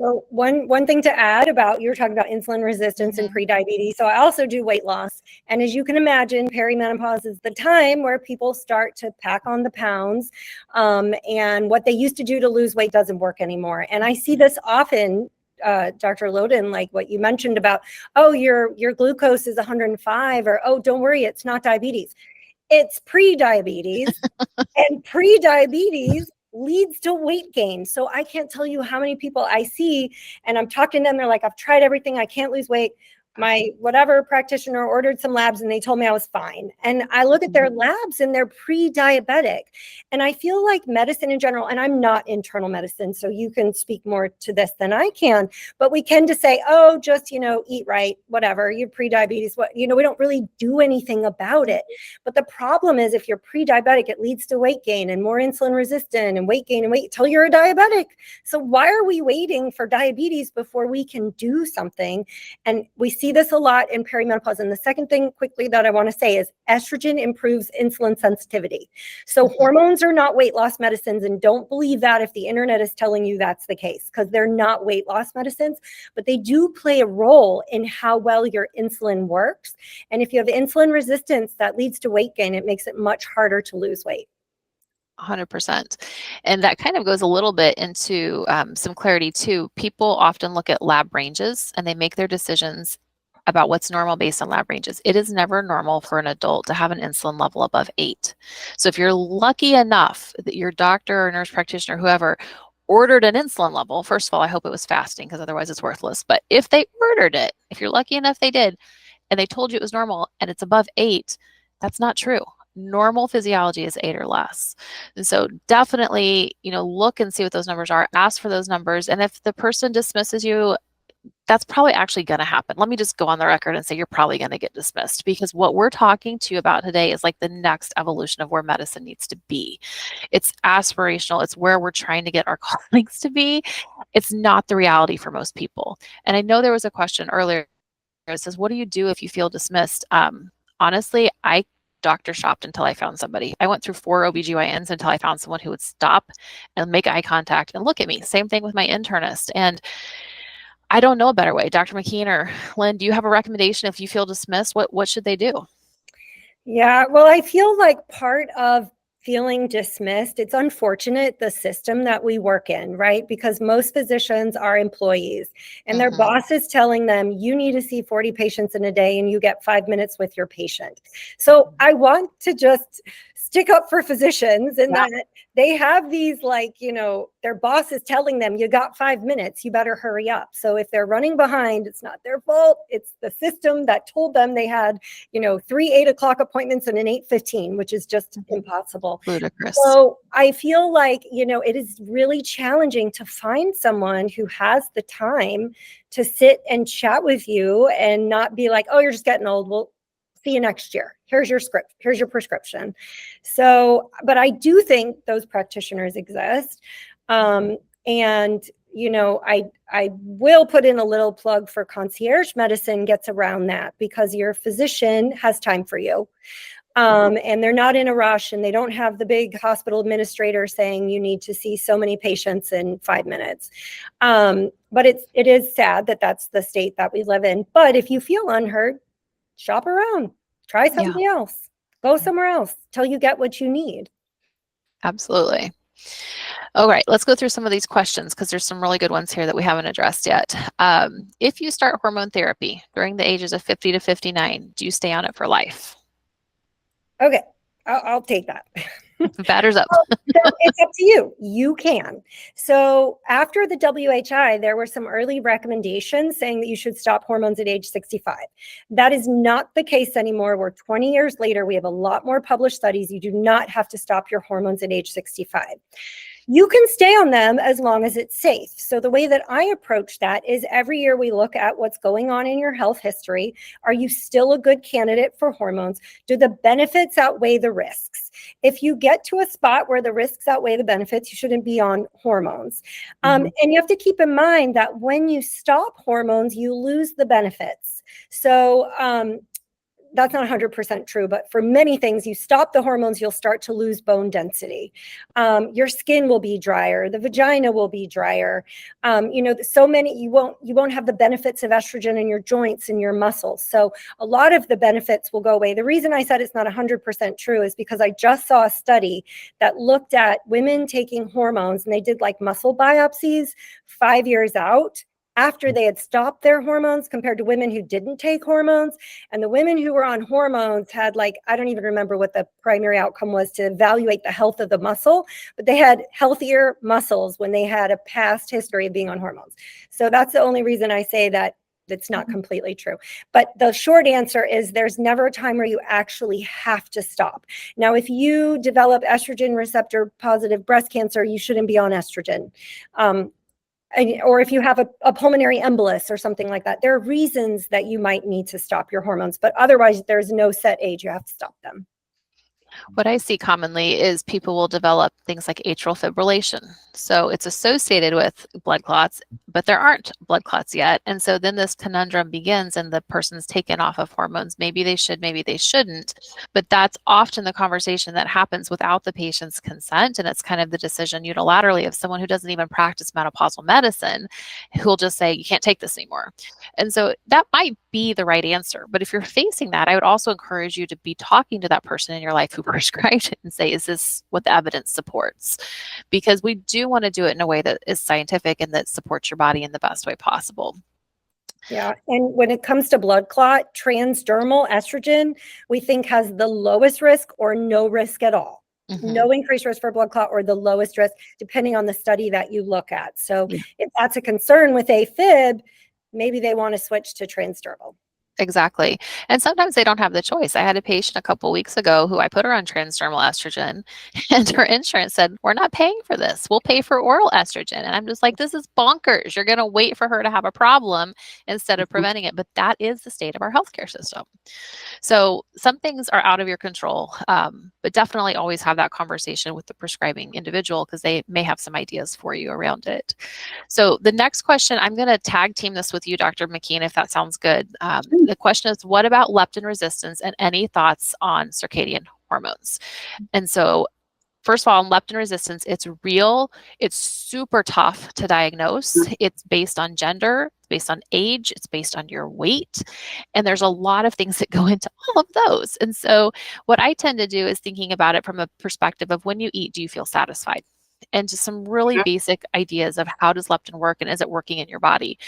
So one thing to add about, you were talking about insulin resistance and prediabetes. So I also do weight loss. And as you can imagine, perimenopause is the time where people start to pack on the pounds. And what they used to do to lose weight doesn't work anymore. And I see this often, Dr. Loden, like what you mentioned about, oh, your glucose is 105, or, oh, don't worry, it's not diabetes. It's pre-diabetes. And pre-diabetes leads to weight gain. So I can't tell you how many people I see, and I'm talking to them, they're like, I've tried everything, I can't lose weight. My whatever practitioner ordered some labs and they told me I was fine. And I look at their labs and they're pre-diabetic. And I feel like medicine in general, and I'm not internal medicine, so you can speak more to this than I can, but we tend to say, oh, just, eat right, whatever, you're pre-diabetes, we don't really do anything about it. But the problem is, if you're pre-diabetic, it leads to weight gain and more insulin resistant and weight gain and weight till you're a diabetic. So why are we waiting for diabetes before we can do something? And we see this a lot in perimenopause. And the second thing quickly that I want to say is estrogen improves insulin sensitivity. So hormones are not weight loss medicines, and don't believe that if the internet is telling you that's the case, because they're not weight loss medicines, but they do play a role in how well your insulin works. And if you have insulin resistance, that leads to weight gain. It makes it much harder to lose weight. 100%. And that kind of goes a little bit into some clarity too. People often look at lab ranges and they make their decisions about what's normal based on lab ranges. It is never normal for an adult to have an insulin level above 8. So if you're lucky enough that your doctor or nurse practitioner, whoever, ordered an insulin level, first of all, I hope it was fasting, because otherwise it's worthless. But if they ordered it, if you're lucky enough they did, and they told you it was normal and it's above 8, that's not true. Normal physiology is 8 or less. And so definitely, look and see what those numbers are, ask for those numbers. And if the person dismisses you, that's probably actually going to happen. Let me just go on the record and say you're probably going to get dismissed, because what we're talking to you about today is like the next evolution of where medicine needs to be. It's aspirational. It's where we're trying to get our colleagues to be. It's not the reality for most people. And I know there was a question earlier. It says, what do you do if you feel dismissed? Honestly, I doctor shopped until I found somebody. I went through 4 OBGYNs until I found someone who would stop and make eye contact and look at me. Same thing with my internist. And I don't know a better way. Dr. McKean or Lynn, do you have a recommendation if you feel dismissed? What should they do? Yeah, well, I feel like part of feeling dismissed, it's unfortunate, the system that we work in, right? Because most physicians are employees and their boss is telling them, you need to see 40 patients in a day and you get 5 minutes with your patient. So I want to just stick up for physicians and that they have these, like, their boss is telling them, you got 5 minutes, you better hurry up. So if they're running behind, it's not their fault. It's the system that told them they had, 3 8 o'clock appointments and an 8:15, which is just impossible. Ludicrous. So I feel like, it is really challenging to find someone who has the time to sit and chat with you and not be like, oh, you're just getting old. Well, see you next year. Here's your script. Here's your prescription. So, but I do think those practitioners exist. And, I will put in a little plug for concierge medicine gets around that, because your physician has time for you. And they're not in a rush and they don't have the big hospital administrator saying you need to see so many patients in 5 minutes. But it is sad that that's the state that we live in. But if you feel unheard, shop around, try something else, go somewhere else till you get what you need. Absolutely. All right, let's go through some of these questions because there's some really good ones here that we haven't addressed yet. If you start hormone therapy during the ages of 50 to 59, do you stay on it for life? Okay, I'll take that. Batter's up. So it's up to you. You can. So after the WHI, there were some early recommendations saying that you should stop hormones at age 65. That is not the case anymore. We're 20 years later. We have a lot more published studies. You do not have to stop your hormones at age 65. You can stay on them as long as it's safe. So the way that I approach that is every year we look at what's going on in your health history. Are you still a good candidate for hormones? Do the benefits outweigh the risks? If you get to a spot where the risks outweigh the benefits, you shouldn't be on hormones. And you have to keep in mind that when you stop hormones, you lose the benefits. So that's not 100% true, but for many things, you stop the hormones, you'll start to lose bone density. Your skin will be drier, the vagina will be drier. So many, you won't have the benefits of estrogen in your joints and your muscles. So a lot of the benefits will go away. The reason I said it's not 100% true is because I just saw a study that looked at women taking hormones, and they did like muscle biopsies 5 years out after they had stopped their hormones compared to women who didn't take hormones. And the women who were on hormones had, like, I don't even remember what the primary outcome was to evaluate the health of the muscle, but they had healthier muscles when they had a past history of being on hormones. So that's the only reason I say that it's not completely true. But the short answer is there's never a time where you actually have to stop. Now, if you develop estrogen receptor positive breast cancer, you shouldn't be on estrogen. Or if you have a pulmonary embolus or something like that, there are reasons that you might need to stop your hormones, but otherwise there's no set age you have to stop them. What I see commonly is people will develop things like atrial fibrillation. So it's associated with blood clots, but there aren't blood clots yet. And so then this conundrum begins and the person's taken off of hormones. Maybe they should, maybe they shouldn't. But that's often the conversation that happens without the patient's consent. And it's kind of the decision unilaterally of someone who doesn't even practice menopausal medicine, who'll just say, you can't take this anymore. And so that might be the right answer. But if you're facing that, I would also encourage you to be talking to that person in your life who prescribed it and say, is this what the evidence supports? Because we do want to do it in a way that is scientific and that supports your body in the best way possible. Yeah. And when it comes to blood clot, transdermal estrogen, we think has the lowest risk or no risk at all. No increased risk for blood clot or the lowest risk, depending on the study that you look at. So if that's a concern with AFib, maybe they want to switch to transdermal. Exactly. And sometimes they don't have the choice. I had a patient a couple weeks ago who I put her on transdermal estrogen, and her insurance said, "We're not paying for this. We'll pay for oral estrogen." And I'm just like, this is bonkers. You're going to wait for her to have a problem instead of preventing it. But that is the state of our healthcare system. So some things are out of your control, but definitely always have that conversation with the prescribing individual because they may have some ideas for you around it. So the next question, I'm going to tag team this with you, Dr. McKean, if that sounds good. The question is, what about leptin resistance and any thoughts on circadian hormones? And so first of all, on leptin resistance, it's real. It's super tough to diagnose. It's based on gender, it's based on age, it's based on your weight. And there's a lot of things that go into all of those. And so what I tend to do is thinking about it from a perspective of when you eat, do you feel satisfied? And just some really basic ideas of how does leptin work and is it working in your body?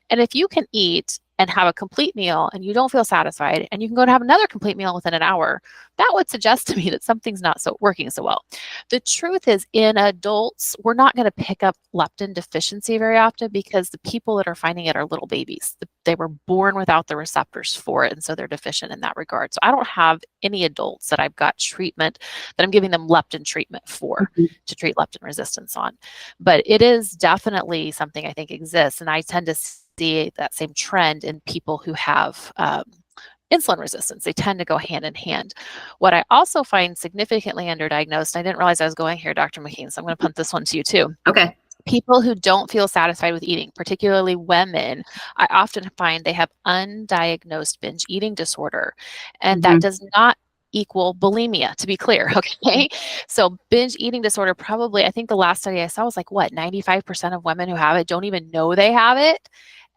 And if you can eat and have a complete meal and you don't feel satisfied and you can go to have another complete meal within an hour, that would suggest to me that something's not so working so well. The truth is, in adults, we're not going to pick up leptin deficiency very often because the people that are finding it are little babies. They were born without the receptors for it, and so they're deficient in that regard. So I don't have any adults that I've got treatment that I'm giving them leptin treatment for to treat leptin resistance on. But it is definitely something I think exists, and I tend to see that same trend in people who have insulin resistance. They tend to go hand in hand. What I also find significantly underdiagnosed, I didn't realize I was going here, Dr. McKean, so I'm going to punt this one to you too. Okay. People who don't feel satisfied with eating, particularly women, I often find they have undiagnosed binge eating disorder. And that does not equal bulimia, to be clear, okay? So binge eating disorder probably, I think the last study I saw was like, what, 95% of women who have it don't even know they have it?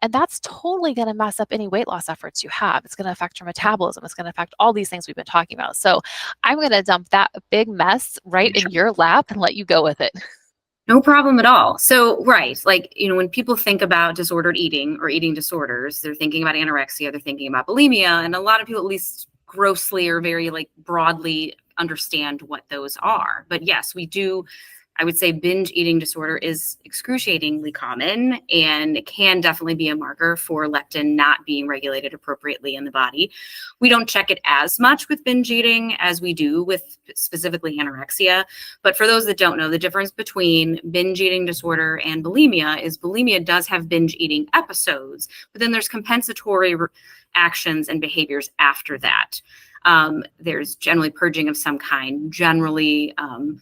And that's totally going to mess up any weight loss efforts you have. It's going to affect your metabolism. It's going to affect all these things we've been talking about. So I'm going to dump that big mess right in your lap and let you go with it. No problem at all. So, right, like, when people think about disordered eating or eating disorders, they're thinking about anorexia, they're thinking about bulimia, and a lot of people, at least grossly or very broadly, understand what those are. But yes, we do. I would say binge eating disorder is excruciatingly common, and it can definitely be a marker for leptin not being regulated appropriately in the body. We don't check it as much with binge eating as we do with specifically anorexia. But for those that don't know, the difference between binge eating disorder and bulimia is bulimia does have binge eating episodes, but then there's compensatory actions and behaviors after that. There's generally purging of some kind, generally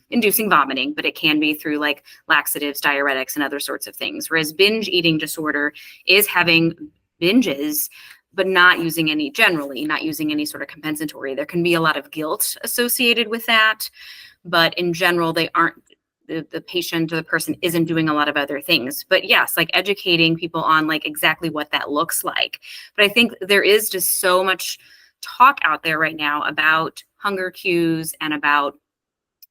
inducing vomiting, but it can be through like laxatives, diuretics, and other sorts of things. Whereas binge eating disorder is having binges, but not using any sort of compensatory. There can be a lot of guilt associated with that, but in general, they aren't. The patient or the person isn't doing a lot of other things. But yes, like educating people on like exactly what that looks like. But I think there is just so much talk out there right now about hunger cues and about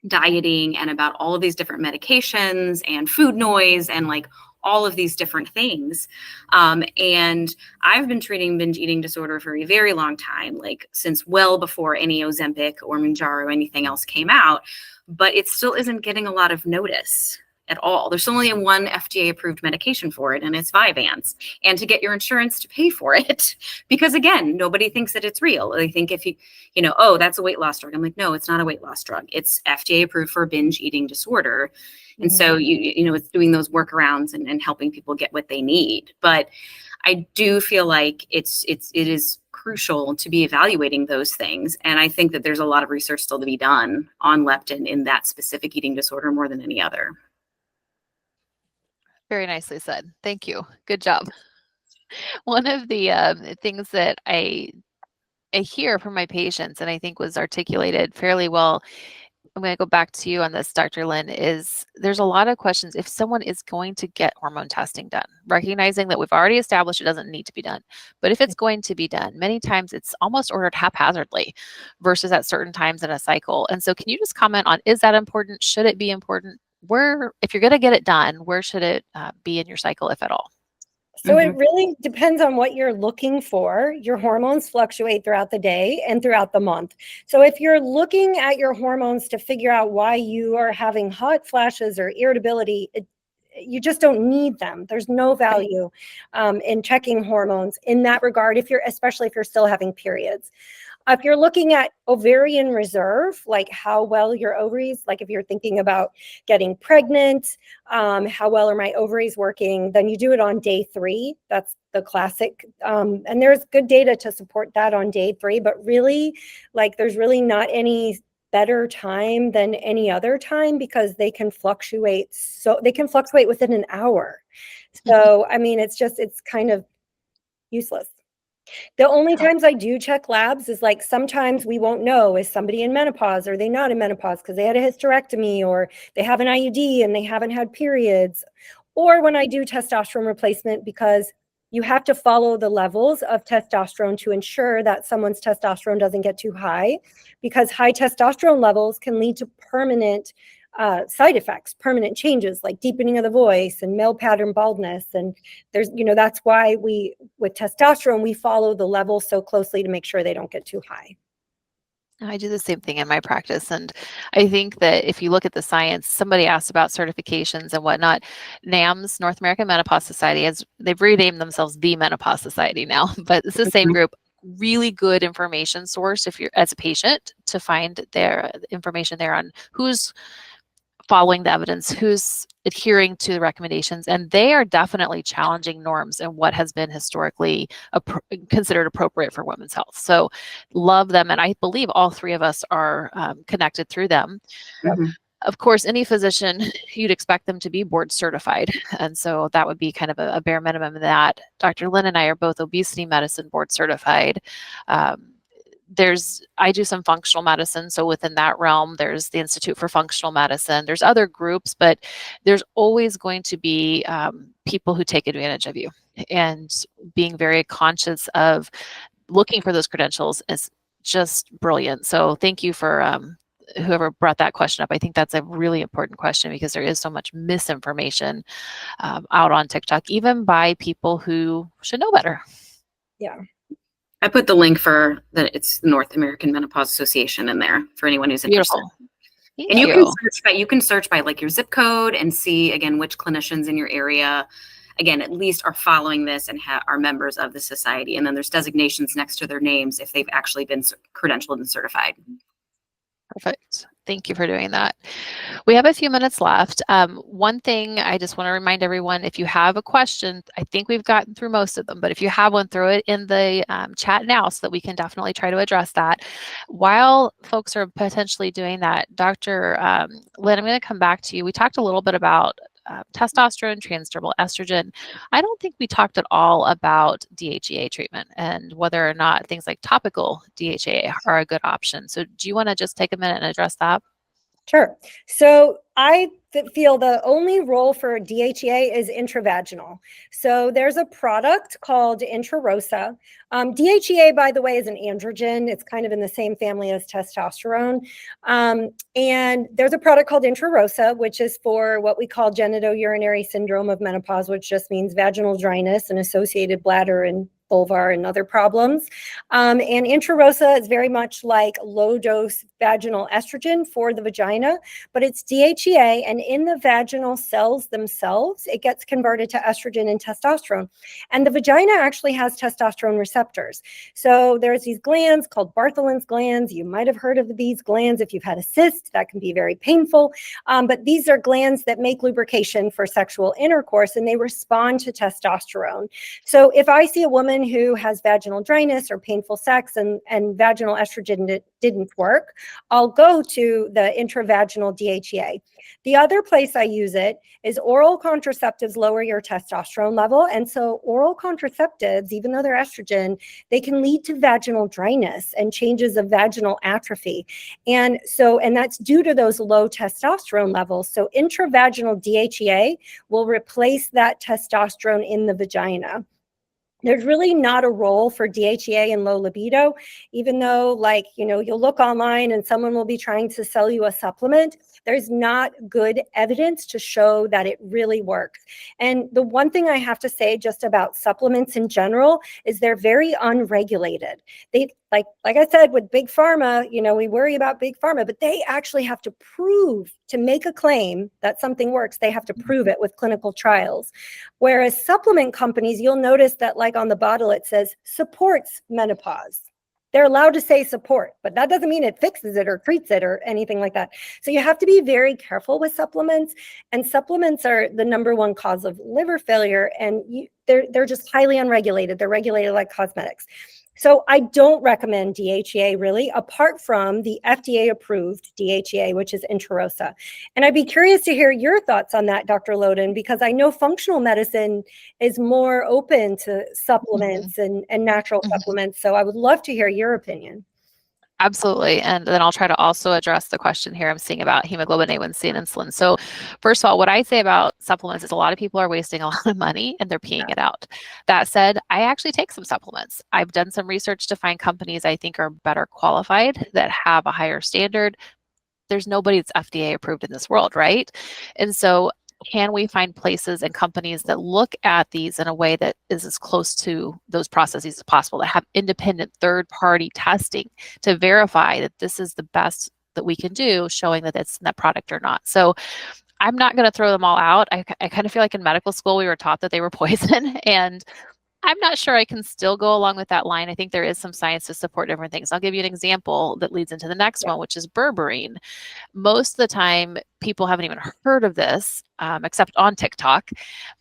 dieting and about all of these different medications and food noise and like all of these different things. And I've been treating binge eating disorder for a very long time, like since well before any Ozempic or Mounjaro or anything else came out, but it still isn't getting a lot of notice at all. There's only one FDA approved medication for it, and it's Vyvanse. And to get your insurance to pay for it, because again, nobody thinks that it's real. They think if oh, that's a weight loss drug. I'm like, no, it's not a weight loss drug. It's FDA approved for binge eating disorder. And so it's doing those workarounds and helping people get what they need. But I do feel like it is crucial to be evaluating those things. And I think that there's a lot of research still to be done on leptin in that specific eating disorder more than any other. Very nicely said. Thank you. Good job. One of the things that I hear from my patients, and I think was articulated fairly well, I'm going to go back to you on this, Dr. Lynn, is there's a lot of questions if someone is going to get hormone testing done, recognizing that we've already established it doesn't need to be done. But if it's going to be done, many times it's almost ordered haphazardly versus at certain times in a cycle. And so can you just comment on, is that important? Should it be important? If you're going to get it done, where should it be in your cycle, if at all? So it really depends on what you're looking for. Your hormones fluctuate throughout the day and throughout the month. So if you're looking at your hormones to figure out why you are having hot flashes or irritability, you just don't need them. There's no value in checking hormones in that regard, especially if you're still having periods. If you're looking at ovarian reserve, like how well your ovaries, like if you're thinking about getting pregnant, how well are my ovaries working, then you do it on day 3. That's the classic. And there's good data to support that on day 3, but really, like, there's really not any better time than any other time, because they can fluctuate. So they can fluctuate within an hour. So, I mean, it's kind of useless. The only times I do check labs is like sometimes we won't know, is somebody in menopause or are they not in menopause because they had a hysterectomy or they have an IUD and they haven't had periods. Or when I do testosterone replacement, because you have to follow the levels of testosterone to ensure that someone's testosterone doesn't get too high, because high testosterone levels can lead to permanent side effects, permanent changes like deepening of the voice and male pattern baldness. And there's, that's why with testosterone, we follow the levels so closely to make sure they don't get too high. I do the same thing in my practice. And I think that if you look at the science, somebody asked about certifications and whatnot. NAMS, North American Menopause Society, they've renamed themselves the Menopause Society now, but it's the same group. Really good information source if you're as a patient to find their information there on who's following the evidence, who's adhering to the recommendations, and they are definitely challenging norms and what has been historically considered appropriate for women's health. So love them, and I believe all 3 of us are connected through them. Mm-hmm. Of course, any physician, you'd expect them to be board certified, and so that would be kind of a bare minimum of that. Dr. Lynn and I are both obesity medicine board certified. I do some functional medicine. So within that realm, there's the Institute for Functional Medicine. There's other groups, but there's always going to be people who take advantage of you, and being very conscious of looking for those credentials is just brilliant. So thank you for whoever brought that question up. I think that's a really important question, because there is so much misinformation out on TikTok, even by people who should know better. Yeah. I put the link it's the North American Menopause Association in there for anyone who's interested. Beautiful. And you can search by like your zip code and see again which clinicians in your area, again, at least are following this and are members of the society. And then there's designations next to their names if they've actually been credentialed and certified. Perfect. Thank you for doing that. We have a few minutes left. One thing I just want to remind everyone, if you have a question, I think we've gotten through most of them, but if you have one, throw it in the chat now so that we can definitely try to address that. While folks are potentially doing that, Dr. Lynn, I'm going to come back to you. We talked a little bit about testosterone, transdermal estrogen. I don't think we talked at all about DHEA treatment and whether or not things like topical DHEA are a good option. So do you want to just take a minute and address that? Sure. So I feel the only role for DHEA is intravaginal. So there's a product called Intrarosa. DHEA, by the way, is an androgen. It's kind of in the same family as testosterone. And there's a product called Intrarosa, which is for what we call genitourinary syndrome of menopause, which just means vaginal dryness and associated bladder and vulvar and other problems. And Intrarosa is very much like low-dose vaginal estrogen for the vagina, but it's DHEA, and in the vaginal cells themselves, it gets converted to estrogen and testosterone. And the vagina actually has testosterone receptors. So there's these glands called Bartholin's glands. You might have heard of these glands if you've had a cyst. That can be very painful. But these are glands that make lubrication for sexual intercourse, and they respond to testosterone. So if I see a woman who has vaginal dryness or painful sex and vaginal estrogen didn't work, I'll go to the intravaginal DHEA. The other place I use it is oral contraceptives lower your testosterone level. And so oral contraceptives, even though they're estrogen, they can lead to vaginal dryness and changes of vaginal atrophy. And that's due to those low testosterone levels. So intravaginal DHEA will replace that testosterone in the vagina. There's really not a role for DHEA in low libido, even though, like, you'll look online and someone will be trying to sell you a supplement. There's not good evidence to show that it really works. And the one thing I have to say just about supplements in general is they're very unregulated. They, like I said, with big pharma, we worry about big pharma, but they actually have to prove, to make a claim that something works, they have to prove it with clinical trials. Whereas supplement companies, you'll notice that, like, on the bottle, it says supports menopause. They're allowed to say support, but that doesn't mean it fixes it or treats it or anything like that. So you have to be very careful with supplements, and supplements are the #1 cause of liver failure, and they're just highly unregulated. They're regulated like cosmetics. So I don't recommend DHEA really, apart from the FDA-approved DHEA, which is Interosa. And I'd be curious to hear your thoughts on that, Dr. Loden, because I know functional medicine is more open to supplements and natural supplements. So I would love to hear your opinion. Absolutely. And then I'll try to also address the question here I'm seeing about hemoglobin A1C and insulin. So first of all, what I say about supplements is a lot of people are wasting a lot of money and they're peeing it out. That said, I actually take some supplements. I've done some research to find companies I think are better qualified, that have a higher standard. There's nobody that's FDA approved in this world, right? And so can we find places and companies that look at these in a way that is as close to those processes as possible, that have independent third-party testing to verify that this is the best that we can do, showing that it's that product or not? So I'm not going to throw them all out. I kind of feel like in medical school we were taught that they were poison, and I'm not sure I can still go along with that line. I think there is some science to support different things. I'll give you an example that leads into the next one, which is berberine. Most of the time, people haven't even heard of this, except on TikTok.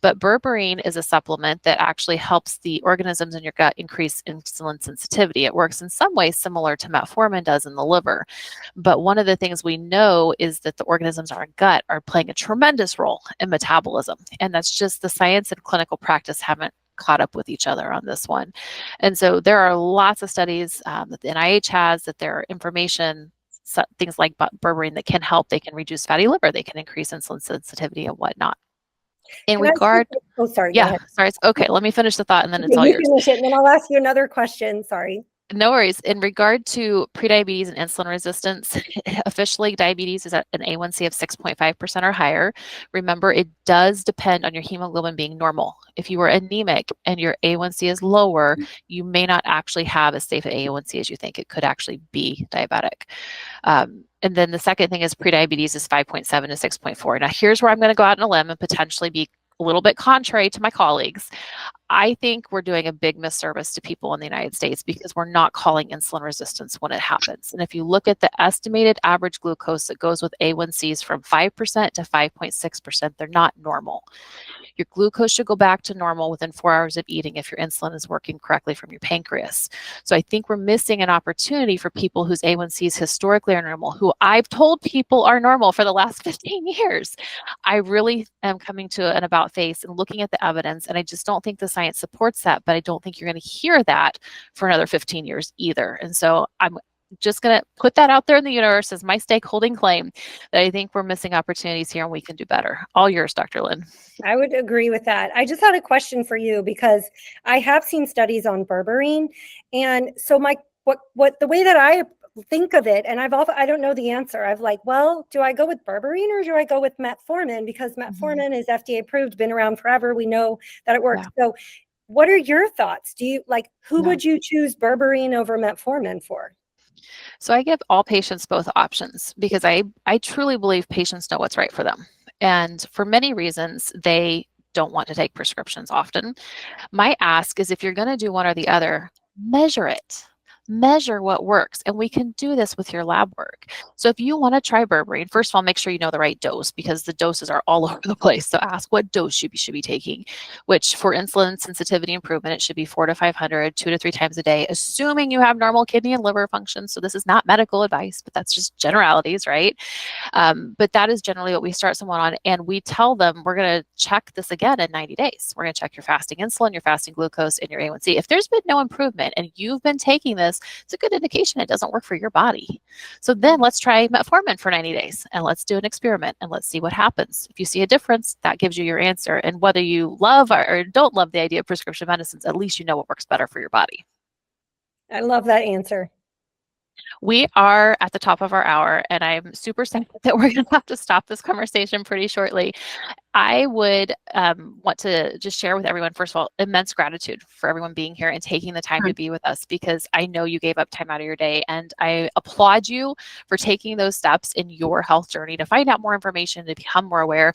But berberine is a supplement that actually helps the organisms in your gut increase insulin sensitivity. It works in some ways similar to metformin does in the liver. But one of the things we know is that the organisms in our gut are playing a tremendous role in metabolism. And that's just the science and clinical practice haven't caught up with each other on this one. And so there are lots of studies that the NIH has, that there are information, things like berberine that can help. They can reduce fatty liver, they can increase insulin sensitivity and whatnot. In regard, sorry. Yeah, sorry. Okay, let me finish the thought and then it's all yours. Finish it, and then I'll ask you another question. Sorry. No worries. In regard to prediabetes and insulin resistance, officially diabetes is at an A1C of 6.5% or higher. Remember, it does depend on your hemoglobin being normal. If you are anemic and your A1C is lower, you may not actually have as safe an A1C as you think. It could actually be diabetic. And then the second thing is prediabetes is 5.7 to 6.4. Now, here's where I'm going to go out on a limb and potentially be a little bit contrary to my colleagues. I think we're doing a big misservice to people in the United States because we're not calling insulin resistance when it happens. And if you look at the estimated average glucose that goes with A1Cs from 5% to 5.6%, they're not normal. Your glucose should go back to normal within 4 hours of eating if your insulin is working correctly from your pancreas. So I think we're missing an opportunity for people whose A1Cs historically are normal, who I've told people are normal for the last 15 years. I really am coming to an about face and looking at the evidence, and I just don't think the science supports that, but I don't think you're going to hear that for another 15 years either. And so I'm just going to put that out there in the universe as my stakeholding claim that I think we're missing opportunities here and we can do better. All yours, Dr. Lynn. I would agree with that. I just had a question for you because I have seen studies on berberine. And so what the way that I think of it, and I don't know the answer. I've like, well, do I go with berberine or do I go with metformin? Because metformin is FDA approved, been around forever. We know that it works. So what are your thoughts? Do you who would you choose berberine over metformin for? So I give all patients both options because I truly believe patients know what's right for them. And for many reasons, they don't want to take prescriptions often. My ask is, if you're going to do one or the other, measure it. Measure what works. And we can do this with your lab work. So if you want to try berberine, first of all, make sure you know the right dose because the doses are all over the place. So ask what dose you should be taking, which for insulin sensitivity improvement, it should be 400 to 500, 2 to 3 times a day, assuming you have normal kidney and liver function. So this is not medical advice, but that's just generalities, right? But that is generally what we start someone on. And we tell them, we're going to check this again in 90 days. We're going to check your fasting insulin, your fasting glucose, and your A1C. If there's been no improvement and you've been taking this pills, it's a good indication it doesn't work for your body. So then let's try metformin for 90 days and let's do an experiment and let's see what happens. If you see a difference, that gives you your answer. And whether you love or don't love the idea of prescription medicines, at least you know what works better for your body. I love that answer. We are at the top of our hour, and I'm super sad that we're going to have to stop this conversation pretty shortly. I would want to just share with everyone, first of all, immense gratitude for everyone being here and taking the time to be with us, because I know you gave up time out of your day, and I applaud you for taking those steps in your health journey to find out more information, to become more aware.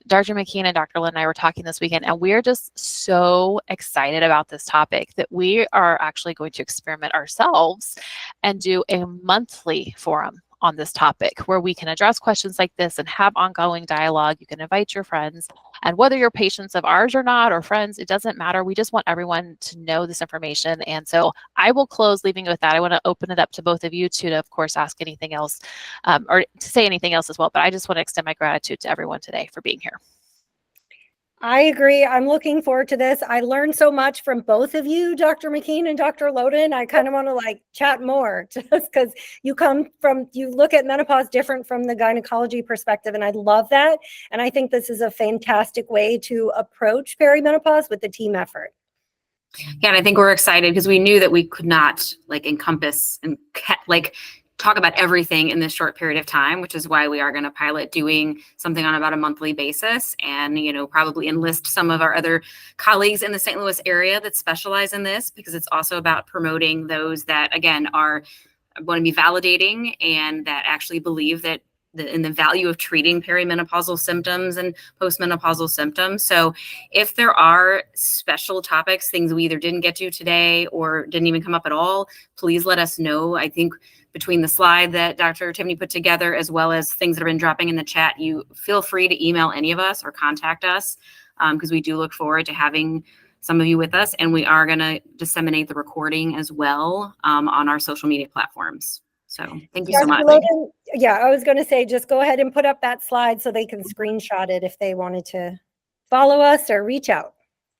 Dr. McKean and Dr. Lynn and I were talking this weekend, and we're just so excited about this topic that we are actually going to experiment ourselves and do a monthly forum on this topic where we can address questions like this and have ongoing dialogue. You can invite your friends, and whether you're patients of ours or not, or friends, it doesn't matter. We just want everyone to know this information. And so I will close leaving it with that. I want to open it up to both of you to of course, ask anything else or to say anything else as well. But I just want to extend my gratitude to everyone today for being here. I agree. I'm looking forward to this. I learned so much from both of you, Dr. McKean and Dr. Loden. I kind of want to chat more just because you look at menopause different from the gynecology perspective. And I love that. And I think this is a fantastic way to approach perimenopause with the team effort. Yeah, and I think we're excited because we knew that we could not encompass and talk about everything in this short period of time, which is why we are going to pilot doing something on about a monthly basis, and probably enlist some of our other colleagues in the St. Louis area that specialize in this, because it's also about promoting those that again are going to be validating and that actually believe that in the value of treating perimenopausal symptoms and postmenopausal symptoms. So if there are special topics, things we either didn't get to today or didn't even come up at all, please let us know. I think between the slide that Dr. Tiffany put together, as well as things that have been dropping in the chat, you feel free to email any of us or contact us, because we do look forward to having some of you with us. And we are going to disseminate the recording as well on our social media platforms. So thank you so much. Loden, yeah, I was going to say, just go ahead and put up that slide so they can screenshot it if they wanted to follow us or reach out.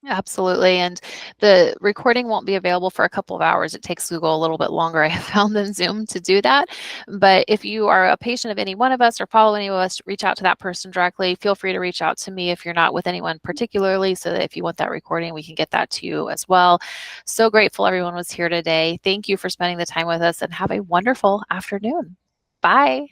Absolutely. And the recording won't be available for a couple of hours. It takes Google a little bit longer, I have found, than Zoom to do that. But if you are a patient of any one of us or follow any of us, reach out to that person directly. Feel free to reach out to me if you're not with anyone particularly, so that if you want that recording, we can get that to you as well. So grateful everyone was here today. Thank you for spending the time with us, and have a wonderful afternoon. Bye.